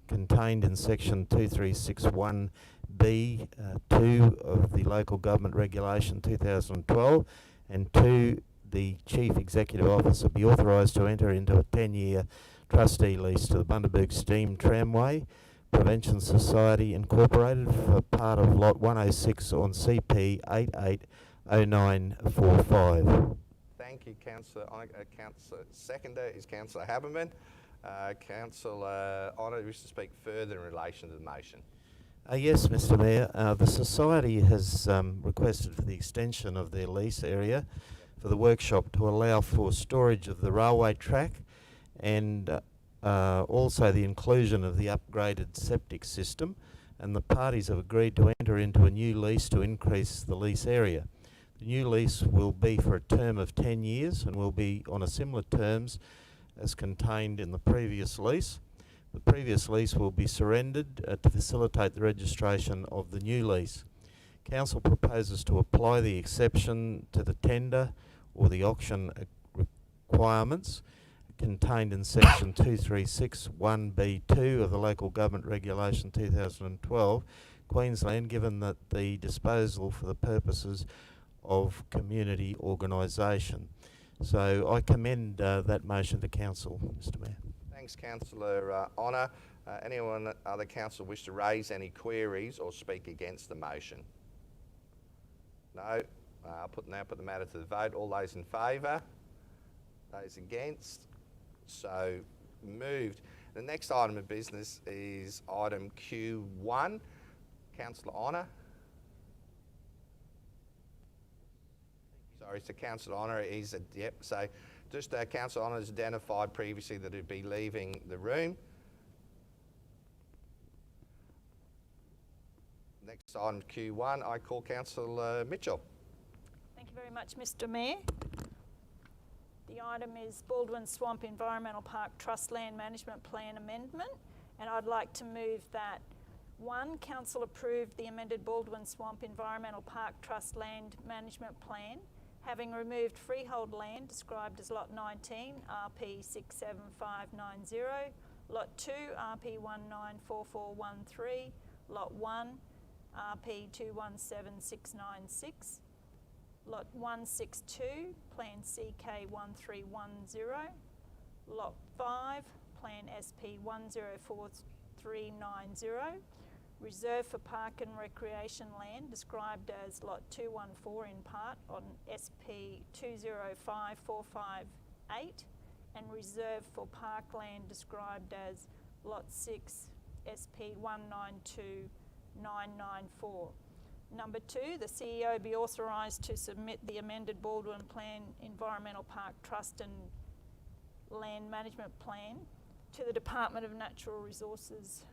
contained in section 2361B 2 of the Local Government Regulation 2012 and 2, the Chief Executive Officer be authorised to enter into a 10-year trustee lease to the Bundaberg Steam Tramway Prevention Society Incorporated for part of lot 106 on CP 880945. Thank you, Councillor Honour. Seconder is Councillor Haberman. Councillor Honour, wish to speak further in relation to the motion? Yes, Mr Mayor. The Society has requested for the extension of their lease area for the workshop to allow for storage of the railway track and also the inclusion of the upgraded septic system, and the parties have agreed to enter into a new lease to increase the lease area. The new lease will be for a term of 10 years and will be on a similar terms as contained in the previous lease. The previous lease will be surrendered to facilitate the registration of the new lease. Council proposes to apply the exception to the tender or the auction requirements contained in section 2361B2 of the Local Government Regulation 2012, Queensland, given that the disposal for the purposes of community organisation. So I commend that motion to Council, Mr Mayor. Thanks, Councillor Honour. Anyone other council wish to raise any queries or speak against the motion? No. I'll now put the matter to the vote. All those in favour? Those against? So moved. The next item of business is item Q1. Councillor Honour. Sorry, so Councillor Honour is yep. So just Councillor Honour has identified previously that he'd be leaving the room. Next item Q1. I call Councillor Mitchell. Thank you very much, Mr Mayor. The item is Baldwin Swamp Environmental Park Trust Land Management Plan Amendment, and I'd like to move that 1. Council approved the amended Baldwin Swamp Environmental Park Trust Land Management Plan, having removed freehold land described as Lot 19, RP 67590, Lot 2, RP 194413, Lot 1, RP 217696, Lot 162, Plan CK1310, Lot 5, Plan SP 104390, reserved for park and recreation land described as Lot 214 in part on SP 205458, and reserve for parkland described as Lot 6, SP 192994. Number 2, the CEO be authorised to submit the amended Baldwin Plan Environmental Park Trust and Land Management Plan to the Department of Natural Resources,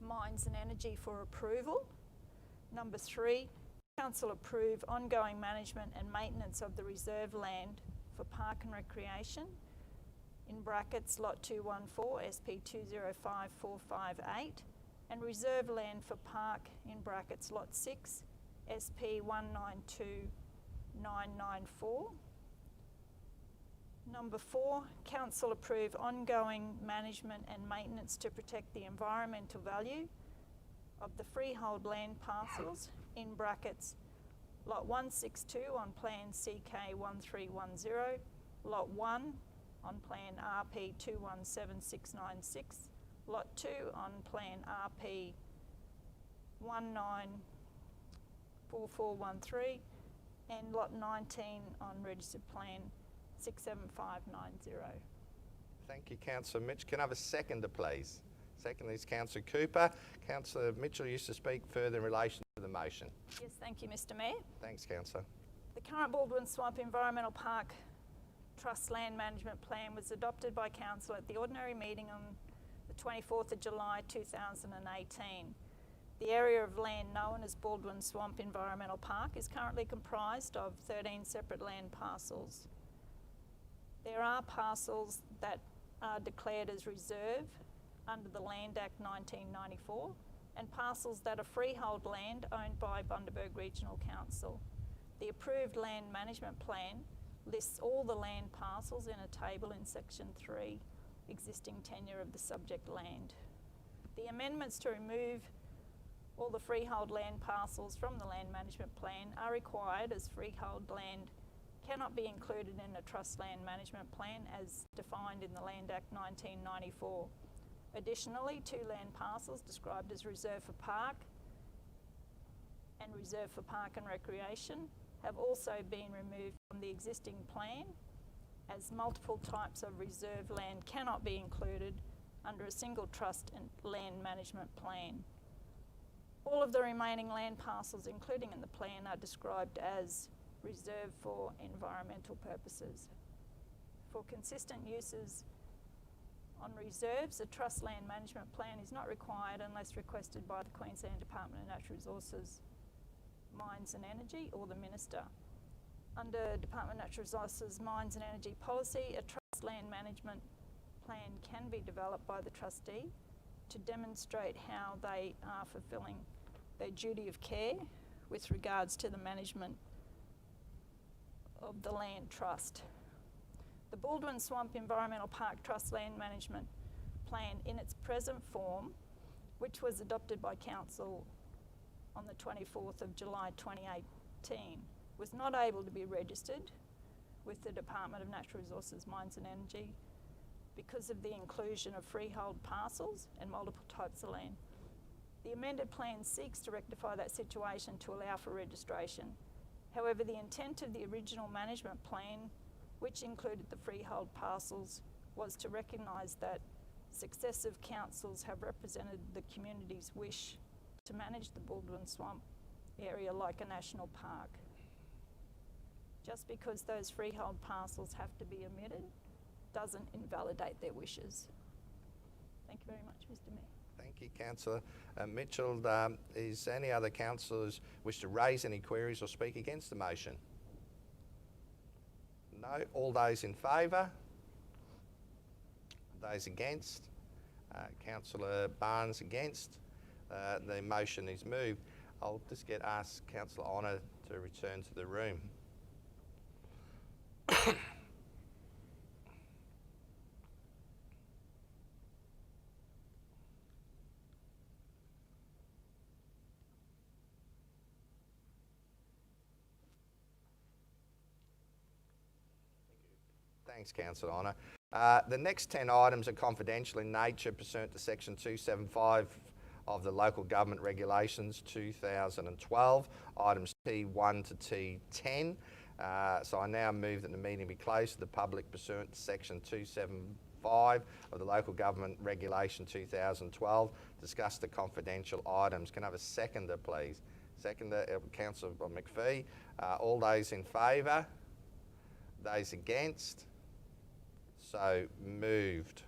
Mines and Energy for approval. Number 3, Council approve ongoing management and maintenance of the reserve land for park and recreation, in brackets Lot 214 SP 205458, and reserve land for park, in brackets Lot 6 SP 192994. Number 4, Council approve ongoing management and maintenance to protect the environmental value of the freehold land parcels, in brackets Lot 162 on Plan CK 1310, Lot 1 on Plan RP 217696, Lot 2 on Plan RP 194413, and Lot 19 on Registered Plan 67590. Thank you, Councillor Mitch. Can I have a seconder, please? Second is Councillor Cooper. Councillor Mitchell used to speak further in relation to the motion. Yes, thank you, Mr. Mayor. Thanks, Councillor. The current Baldwin Swamp Environmental Park Trust Land Management Plan was adopted by Council at the ordinary meeting on the 24th of July 2018. The area of land known as Baldwin Swamp Environmental Park is currently comprised of 13 separate land parcels. There are parcels that are declared as reserve under the Land Act 1994 and parcels that are freehold land owned by Bundaberg Regional Council. The approved land management plan lists all the land parcels in a table in section 3, existing tenure of the subject land. The amendments to remove all the freehold land parcels from the land management plan are required, as freehold land cannot be included in a trust land management plan as defined in the Land Act 1994. Additionally, 2 land parcels described as reserve for park and reserve for park and recreation have also been removed from the existing plan, as multiple types of reserve land cannot be included under a single trust and land management plan. All of the remaining land parcels, including in the plan, are described as reserved for environmental purposes. For consistent uses on reserves, a trust land management plan is not required unless requested by the Queensland Department of Natural Resources, Mines and Energy, or the Minister. Under Department of Natural Resources, Mines and Energy policy, a trust land management plan can be developed by the trustee to demonstrate how they are fulfilling their duty of care with regards to the management of the land trust. The Baldwin Swamp Environmental Park Trust Land Management Plan in its present form, which was adopted by Council on the 24th of July 2018, was not able to be registered with the Department of Natural Resources, Mines and Energy because of the inclusion of freehold parcels and multiple types of land. The amended plan seeks to rectify that situation to allow for registration. However, the intent of the original management plan, which included the freehold parcels, was to recognise that successive councils have represented the community's wish to manage the Baldwin Swamp area like a national park. Just because those freehold parcels have to be omitted doesn't invalidate their wishes. Thank you very much, Mr. Mayor. Thank you, Councillor Mitchell. Is any other councillors wish to raise any queries or speak against the motion? No. All those in favour? Those against? Councillor Barnes against. The motion is moved. I'll just ask Councillor Honour to return to the room. Thanks, Councillor Honour. The next 10 items are confidential in nature pursuant to Section 275 of the Local Government Regulations 2012, items T1 to T10. So I now move that the meeting be closed to the public pursuant to section 275 of the Local Government Regulation 2012. Discuss the confidential items. Can I have a seconder, please? Seconder, Councillor McPhee. All those in favour? Those against? So moved.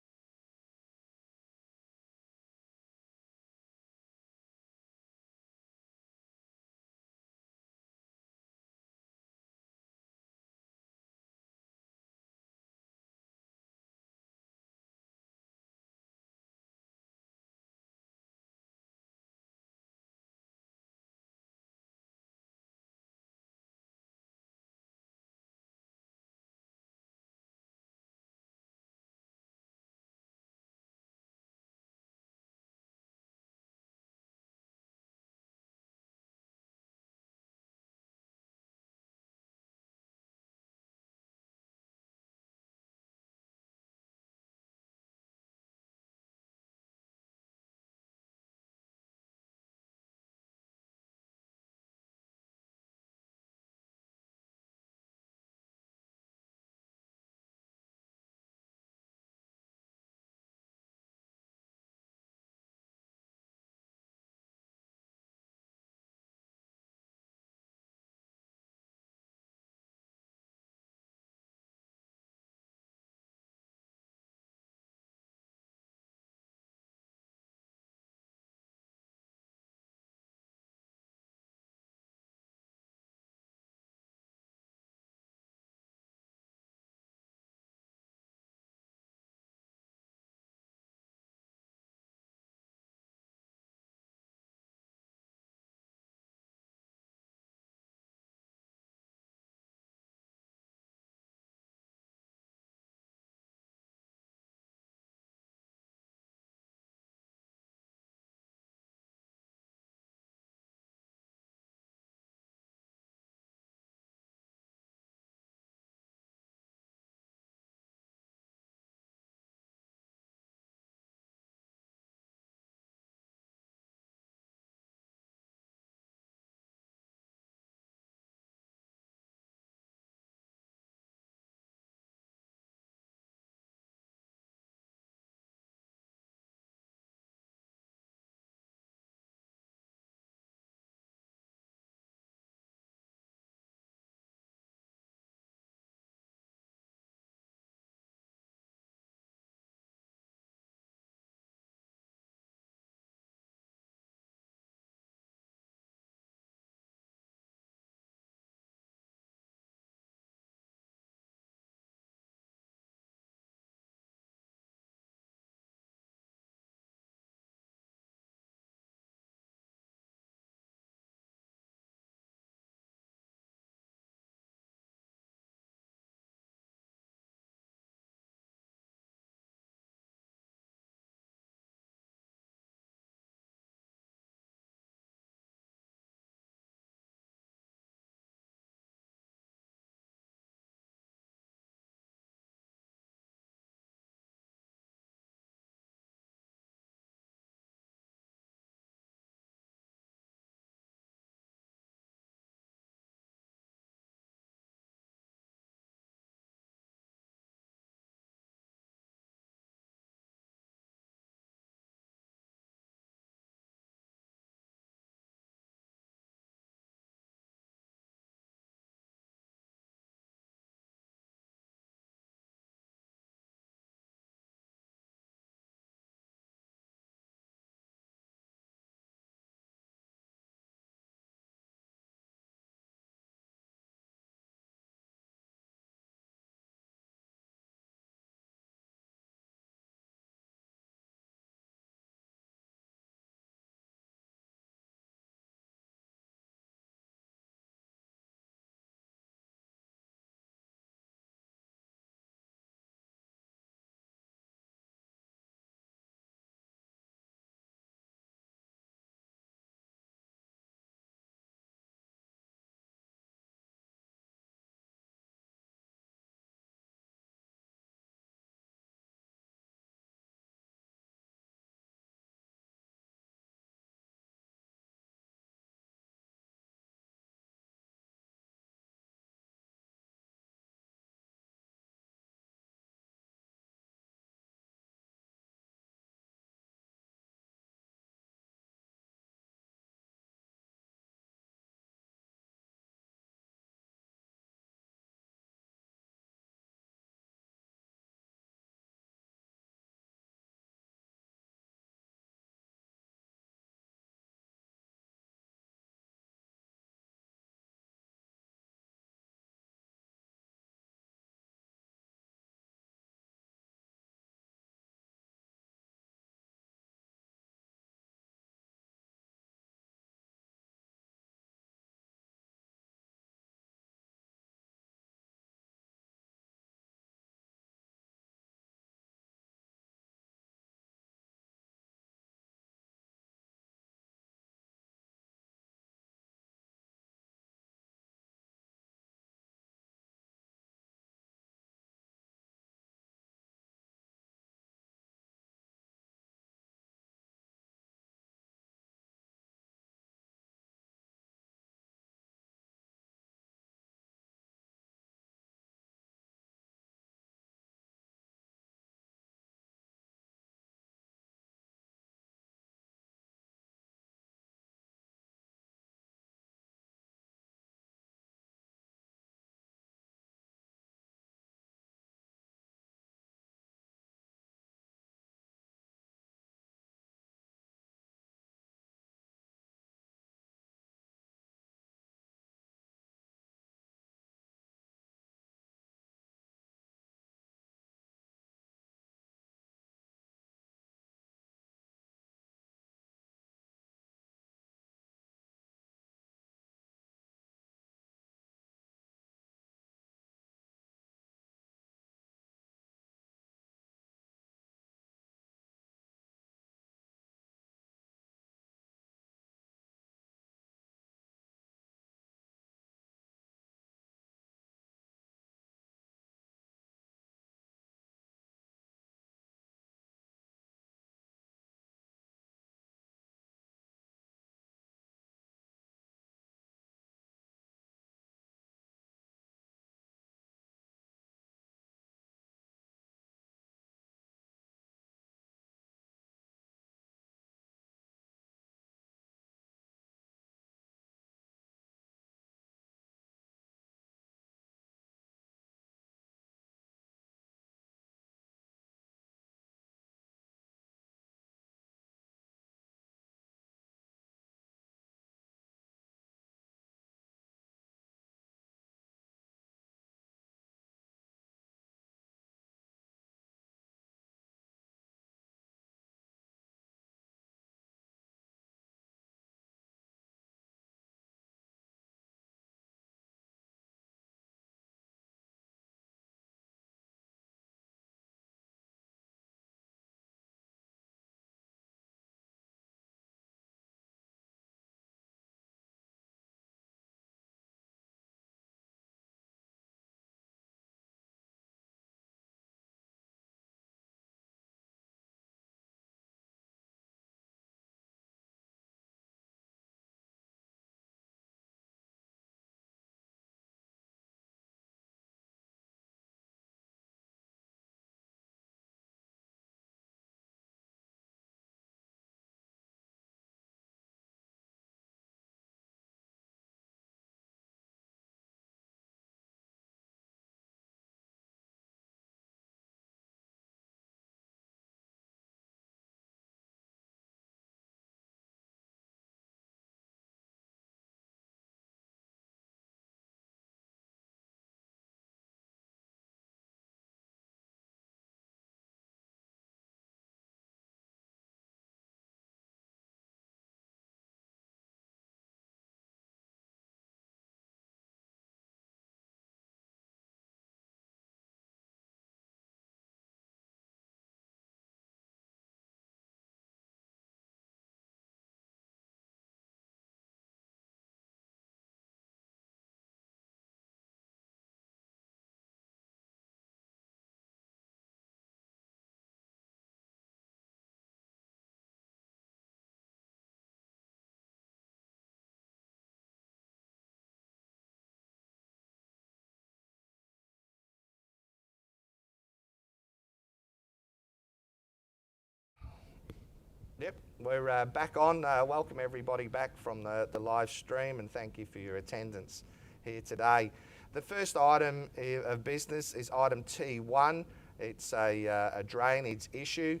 Yep, we're back on. Welcome everybody back from the live stream, and thank you for your attendance here today. The first item of business is item T1. It's a drainage issue.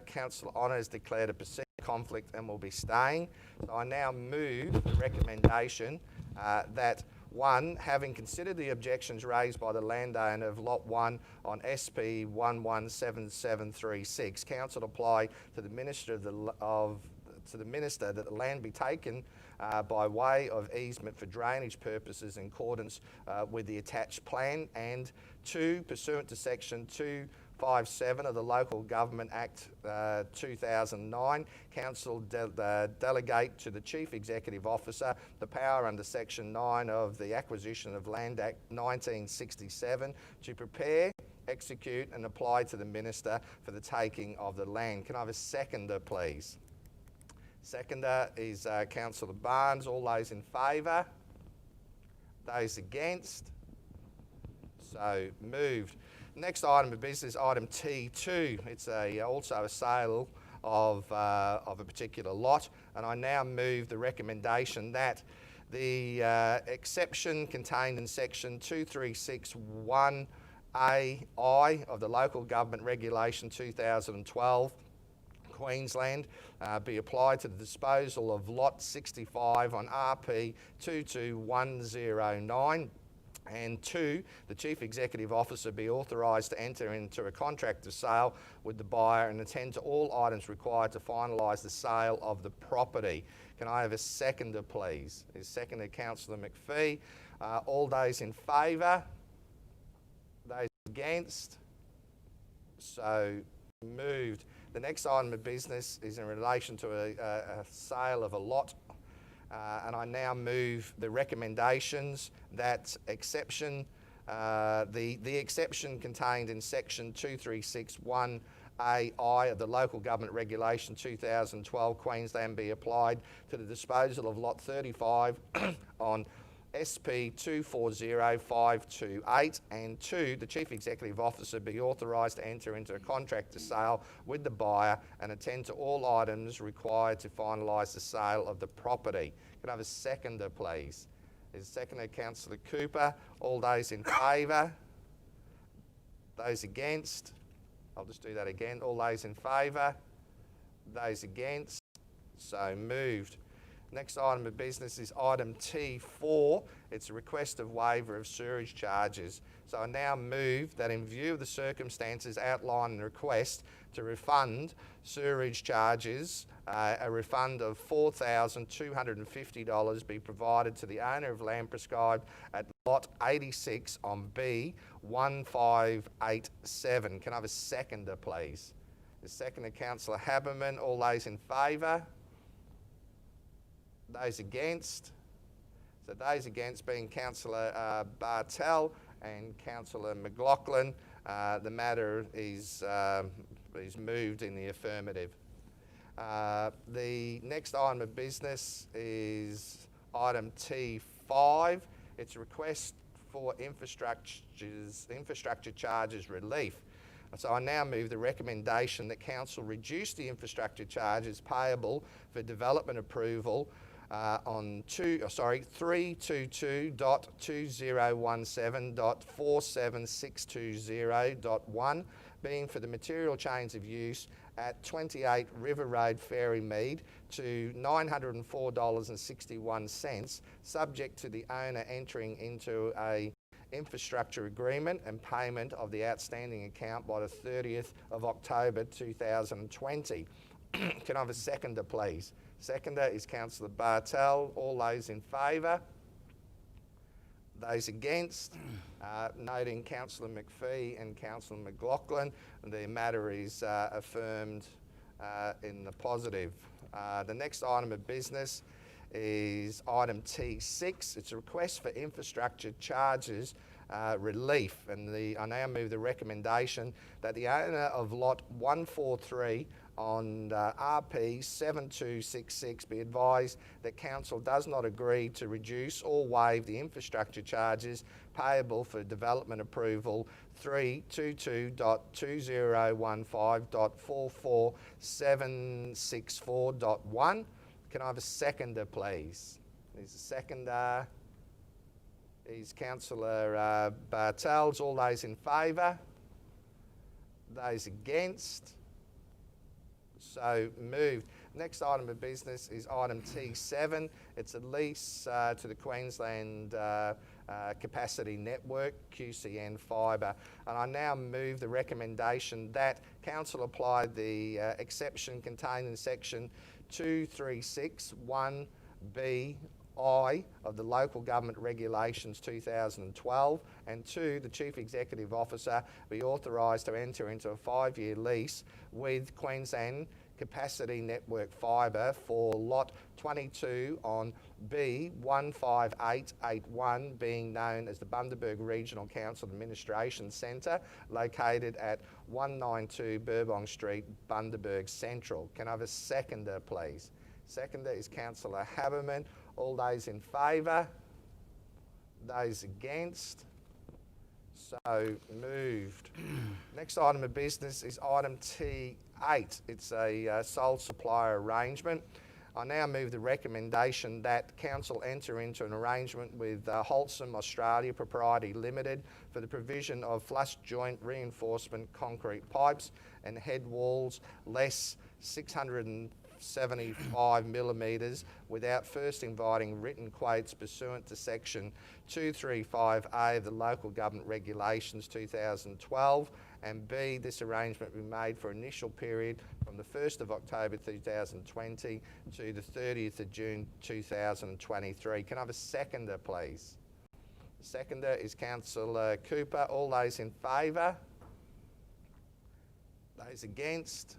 Councillor Honour has declared a perceived conflict and will be staying. So I now move the recommendation that 1, having considered the objections raised by the landowner of Lot 1 on SP 117736, Council apply to the Minister that the land be taken by way of easement for drainage purposes in accordance with the attached plan, and 2, pursuant to section 257 of the Local Government Act 2009, Council delegate to the Chief Executive Officer the power under Section 9 of the Acquisition of Land Act 1967 to prepare, execute and apply to the Minister for the taking of the land. Can I have a seconder, please? Seconder is Councillor Barnes. All those in favour? Those against? So moved. Next item of business, item T2. It's also a sale of a particular lot, and I now move the recommendation that the exception contained in section 2361AI of the Local Government Regulation 2012 Queensland be applied to the disposal of lot 65 on RP 22109. And 2, the Chief Executive Officer be authorised to enter into a contract of sale with the buyer and attend to all items required to finalise the sale of the property. Can I have a seconder, please? Is seconded Councillor McPhee. All those in favour? Those against? So moved. The next item of business is in relation to a sale of a lot. And I now move the recommendations that exception, the exception contained in section 2361AI of the Local Government Regulation 2012 Queensland be applied to the disposal of lot 35 on SP 240528, and 2, the Chief Executive Officer be authorised to enter into a contract to sale with the buyer and attend to all items required to finalise the sale of the property. Can I have a seconder, please? Is seconded Councillor Cooper. All those in favour? Those against? I'll just do that again. All those in favour? Those against? So moved. Next item of business is item T4. It's a request of waiver of sewerage charges. So I now move that in view of the circumstances outlined in the request to refund sewerage charges, a refund of $4,250 be provided to the owner of land prescribed at lot 86 on B 1587. Can I have a seconder, please? The seconder, Councillor Haberman. All those in favour? Those against? So those against being Councillor Bartel and Councillor McLaughlin. The matter is moved in the affirmative. The next item of business is item T5. It's a request for infrastructure charges relief. So I now move the recommendation that Council reduce the infrastructure charges payable for development approval on 322.2017.47620.1, being for the material change of use at 28 River Road, Ferrymead, to $904.61, subject to the owner entering into a infrastructure agreement and payment of the outstanding account by the 30th of October 2020. Can I have a seconder, please? Seconder is Councillor Bartel. All those in favour? Those against? Noting Councillor McPhee and Councillor McLaughlin, the matter is affirmed in the positive. The next item of business is item T6. It's a request for infrastructure charges relief, and I now move the recommendation that the owner of lot 143 on RP 7266, be advised that Council does not agree to reduce or waive the infrastructure charges payable for development approval 322.2015.44764.1. Can I have a seconder, please? There's a seconder. Is Councillor Bartels. All those in favour? Those against? So moved. Next item of business is item T7. It's a lease to the Queensland Capacity Network, QCN Fibre. And I now move the recommendation that Council apply the exception contained in section 236(1)(b) of the Local Government Regulations 2012, and 2, the Chief Executive Officer be authorised to enter into a 5-year lease with Queensland Capacity Network Fibre for Lot 22 on B15881, being known as the Bundaberg Regional Council Administration Centre, located at 192 Burbong Street, Bundaberg Central. Can I have a seconder, please? Seconder is Councillor Haberman. All those in favour? Those against? So moved. Next item of business is item T8. It's a sole supplier arrangement. I now move the recommendation that Council enter into an arrangement with Wholesome Australia Proprietary Limited for the provision of flush joint reinforcement concrete pipes and head walls less 675 millimetres without first inviting written quotes pursuant to section 235A of the Local Government Regulations 2012, and B, this arrangement be made for initial period from the 1st of October 2020 to the 30th of June 2023. Can I have a seconder, please? Seconder is Councillor Cooper. All those in favour? Those against?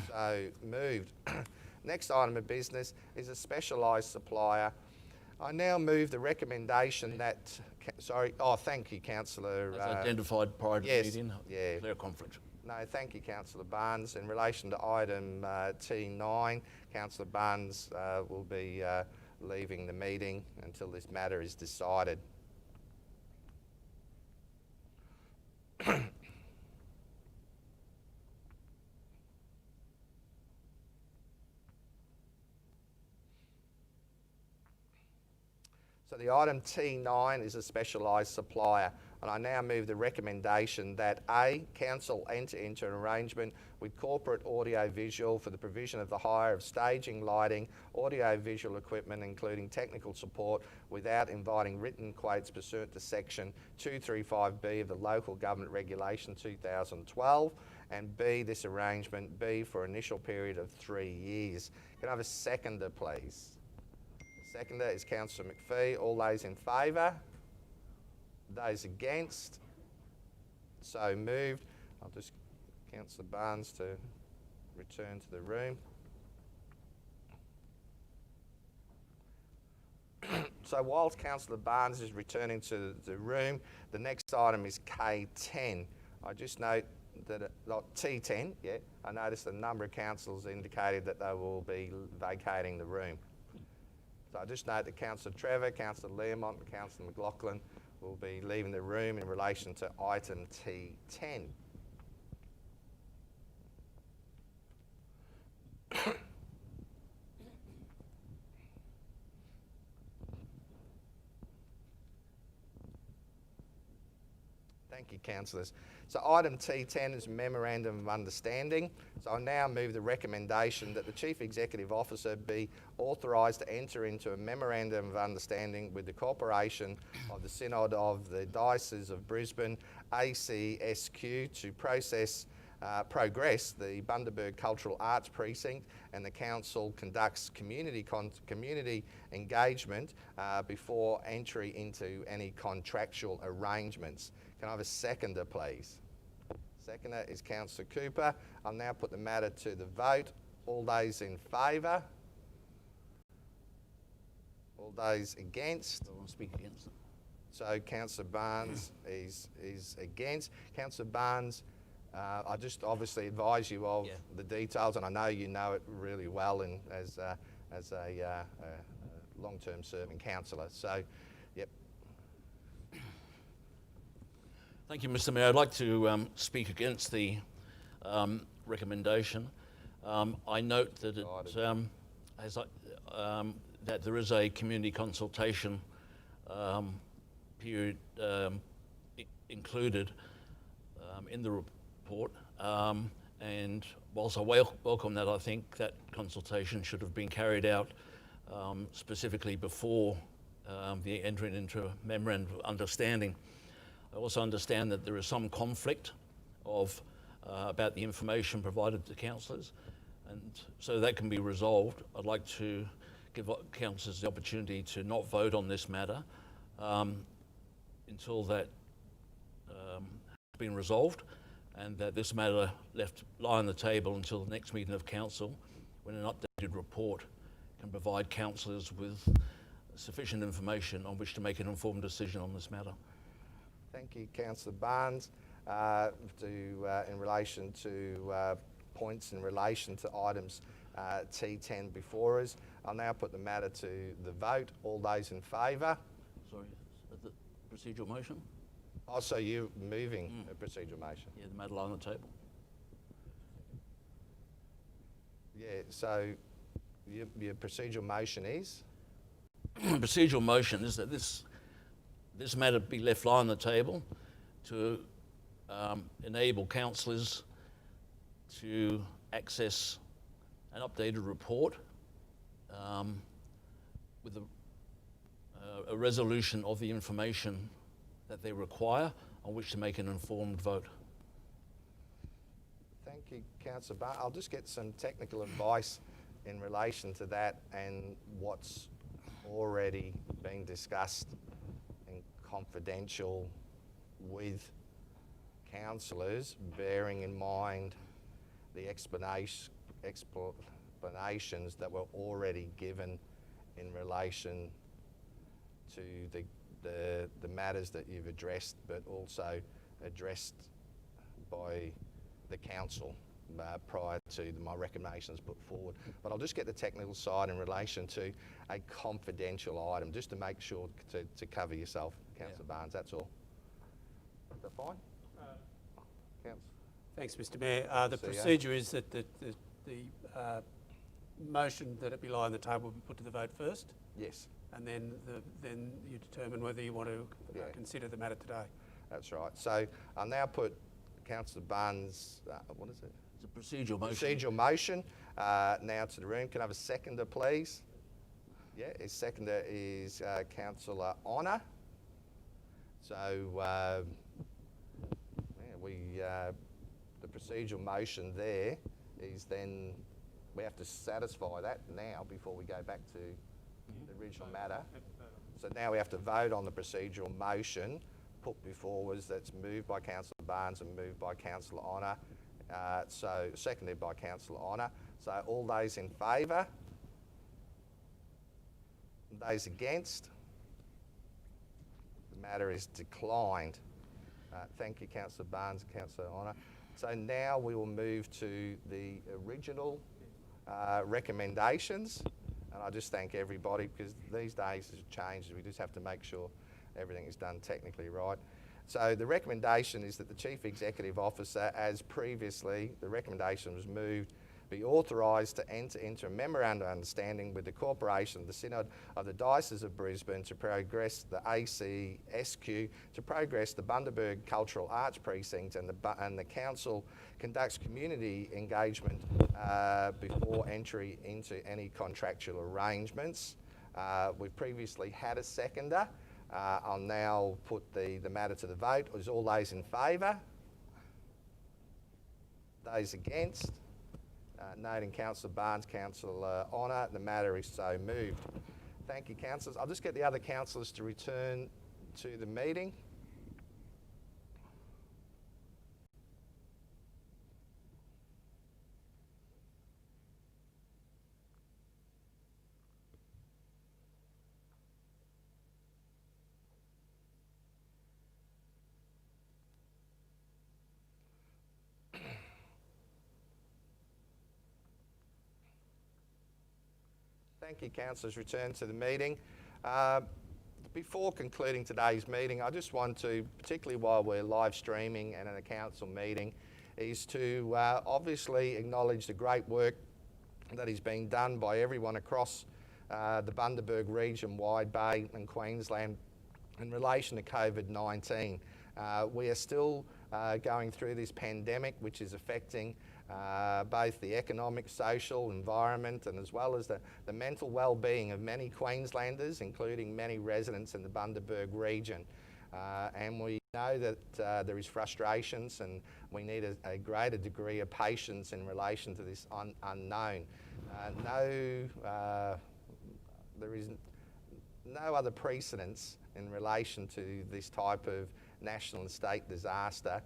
So moved. Next item of business is a specialised supplier. I now move the recommendation that, thank you, Councillor. As identified prior to yes, the meeting, yeah. clear conflict. No, thank you, Councillor Barnes. In relation to item T9, Councillor Barnes will be leaving the meeting until this matter is decided. So the item T9 is a specialised supplier, and I now move the recommendation that A, Council enter into an arrangement with Corporate Audio Visual for the provision of the hire of staging, lighting, audio visual equipment including technical support without inviting written quotes pursuant to section 235B of the Local Government Regulation 2012, and B, this arrangement be for initial period of 3 years. Can I have a seconder, please? Seconder is Councillor McPhee. All those in favour? Those against? So moved. I'll just Councillor Barnes to return to the room. So whilst Councillor Barnes is returning to the room, the next item is K10. I just note that T10, yeah, I noticed a number of councillors indicated that they will be vacating the room. So I just note that Councillor Trevor, Councillor Learmont and Councillor McLaughlin will be leaving the room in relation to item T10. Thank you, councillors. So item T10 is Memorandum of Understanding. So I now move the recommendation that the Chief Executive Officer be authorised to enter into a Memorandum of Understanding with the Corporation of the Synod of the Diocese of Brisbane, ACSQ, to progress the Bundaberg Cultural Arts Precinct, and the Council conducts community engagement before entry into any contractual arrangements. Can I have a seconder, please? Seconder is Councillor Cooper. I'll now put the matter to the vote. All those in favour? All those against? I want to speak against it. So Councillor Barnes is against. Councillor Barnes, I just obviously advise you of Yeah. the details, and I know you know it really well and as a long-term serving councillor. So, yep. Thank you, Mr. Mayor. I'd like to speak against the recommendation. I note that that there is a community consultation period included in the report, and whilst I welcome that, I think that consultation should have been carried out specifically before the entering into a memorandum of understanding. I also understand that there is some conflict of about the information provided to councillors, and so that can be resolved. I'd like to give councillors the opportunity to not vote on this matter until that has been resolved, and that this matter lie on the table until the next meeting of council, when an updated report can provide councillors with sufficient information on which to make an informed decision on this matter. Thank you, Councillor Barnes. In relation to points in relation to items T10 before us, I'll now put the matter to the vote. All those in favour? Sorry, the procedural motion? Oh, so you're moving a procedural motion? Yeah, the matter lie on the table. Yeah, so your procedural motion is? Procedural motion is that this matter be left lie on the table to enable councillors to access an updated report with a resolution of the information that they require on which to make an informed vote. Thank you, Councillor Barnes. I'll just get some technical advice in relation to that and what's already been discussed and confidential with councillors, bearing in mind the explanations that were already given in relation to the matters that you've addressed, but also addressed by the council prior to my recommendations put forward. But I'll just get the technical side in relation to a confidential item, just to make sure to cover yourself, Councillor Barnes, that's all. Is that fine? Thanks, Mr. Mayor. The CEO. procedure is that the motion that it be lie on the table will be put to the vote first, Yes, and then you determine whether you want to consider the matter today. that's right. So I'll now put Councillor Barnes, what is it? It's a procedural motion. Procedural motion now to the room. Can I have a seconder, please? Yeah, his seconder is Councillor Honour. So the procedural motion there is then we have to satisfy that now before we go back to the original matter. So now we have to vote on the procedural motion put before us that's moved by Councillor Barnes and moved by Councillor Honour. So seconded by Councillor Honour. So all those in favour? Those against? The matter is declined. Thank you, Councillor Barnes and Councillor Honour. So now we will move to the original recommendations. And I just thank everybody, because these days has changed. We just have to make sure everything is done technically right. So the recommendation is that the Chief Executive Officer, as previously, the recommendation was moved, be authorised to enter into a memorandum of understanding with the Corporation of the Synod of the Diocese of Brisbane to progress the ACSQ, to progress the Bundaberg Cultural Arts Precinct, and the Council conducts community engagement before entry into any contractual arrangements. We've previously had a seconder. I'll now put the matter to the vote. Is all those in favour? Those against? Noting Councillor Barnes, Councillor Honour, the matter is so moved. Thank you, councillors. I'll just get the other councillors to return to the meeting. Thank you, councillors. Return to the meeting. Before concluding today's meeting, I just want to, particularly while we're live streaming and in a council meeting, is to obviously acknowledge the great work that is being done by everyone across the Bundaberg region, Wide Bay and Queensland in relation to COVID-19. We are still going through this pandemic, which is affecting both the economic, social, environment, and as well as the mental well-being of many Queenslanders, including many residents in the Bundaberg region. And we know that there is frustrations, and we need a greater degree of patience in relation to this unknown. There is no other precedents in relation to this type of national and state disaster,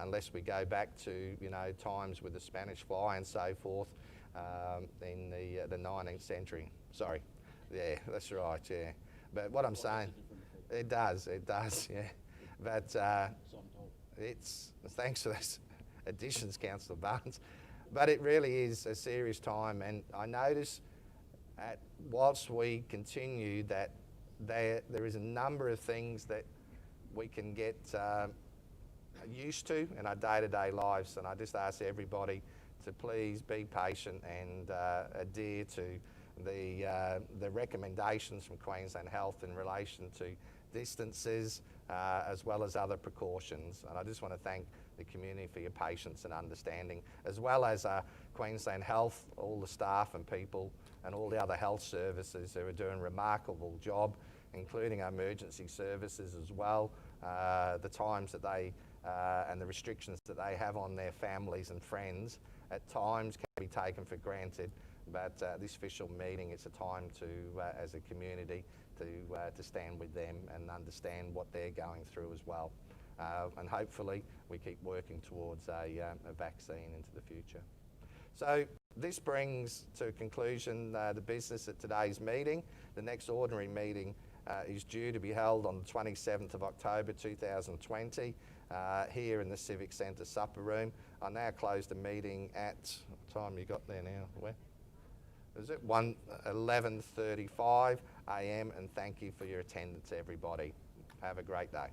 unless we go back to times with the Spanish fly and so forth in the 19th century. Sorry, yeah, that's right, yeah. But what I'm saying, it does, yeah. But it's thanks for those additions, Councillor Barnes. But it really is a serious time, and I notice whilst we continue that there is a number of things that we can get used to in our day-to-day lives, and I just ask everybody to please be patient and adhere to the recommendations from Queensland Health in relation to distances as well as other precautions. And I just want to thank the community for your patience and understanding, as well as Queensland Health, all the staff and people and all the other health services who are doing a remarkable job, including our emergency services as well. The times that they and the restrictions that they have on their families and friends at times can be taken for granted, but this official meeting, it's a time to, as a community, to stand with them and understand what they're going through as well. And hopefully we keep working towards a vaccine into the future. So this brings to a conclusion the business at today's meeting. The next ordinary meeting is due to be held on the 27th of October 2020 here in the Civic Centre supper room. I now close the meeting at, what time you got there now? Where? Is it 11:35 a.m. and thank you for your attendance, everybody. Have a great day.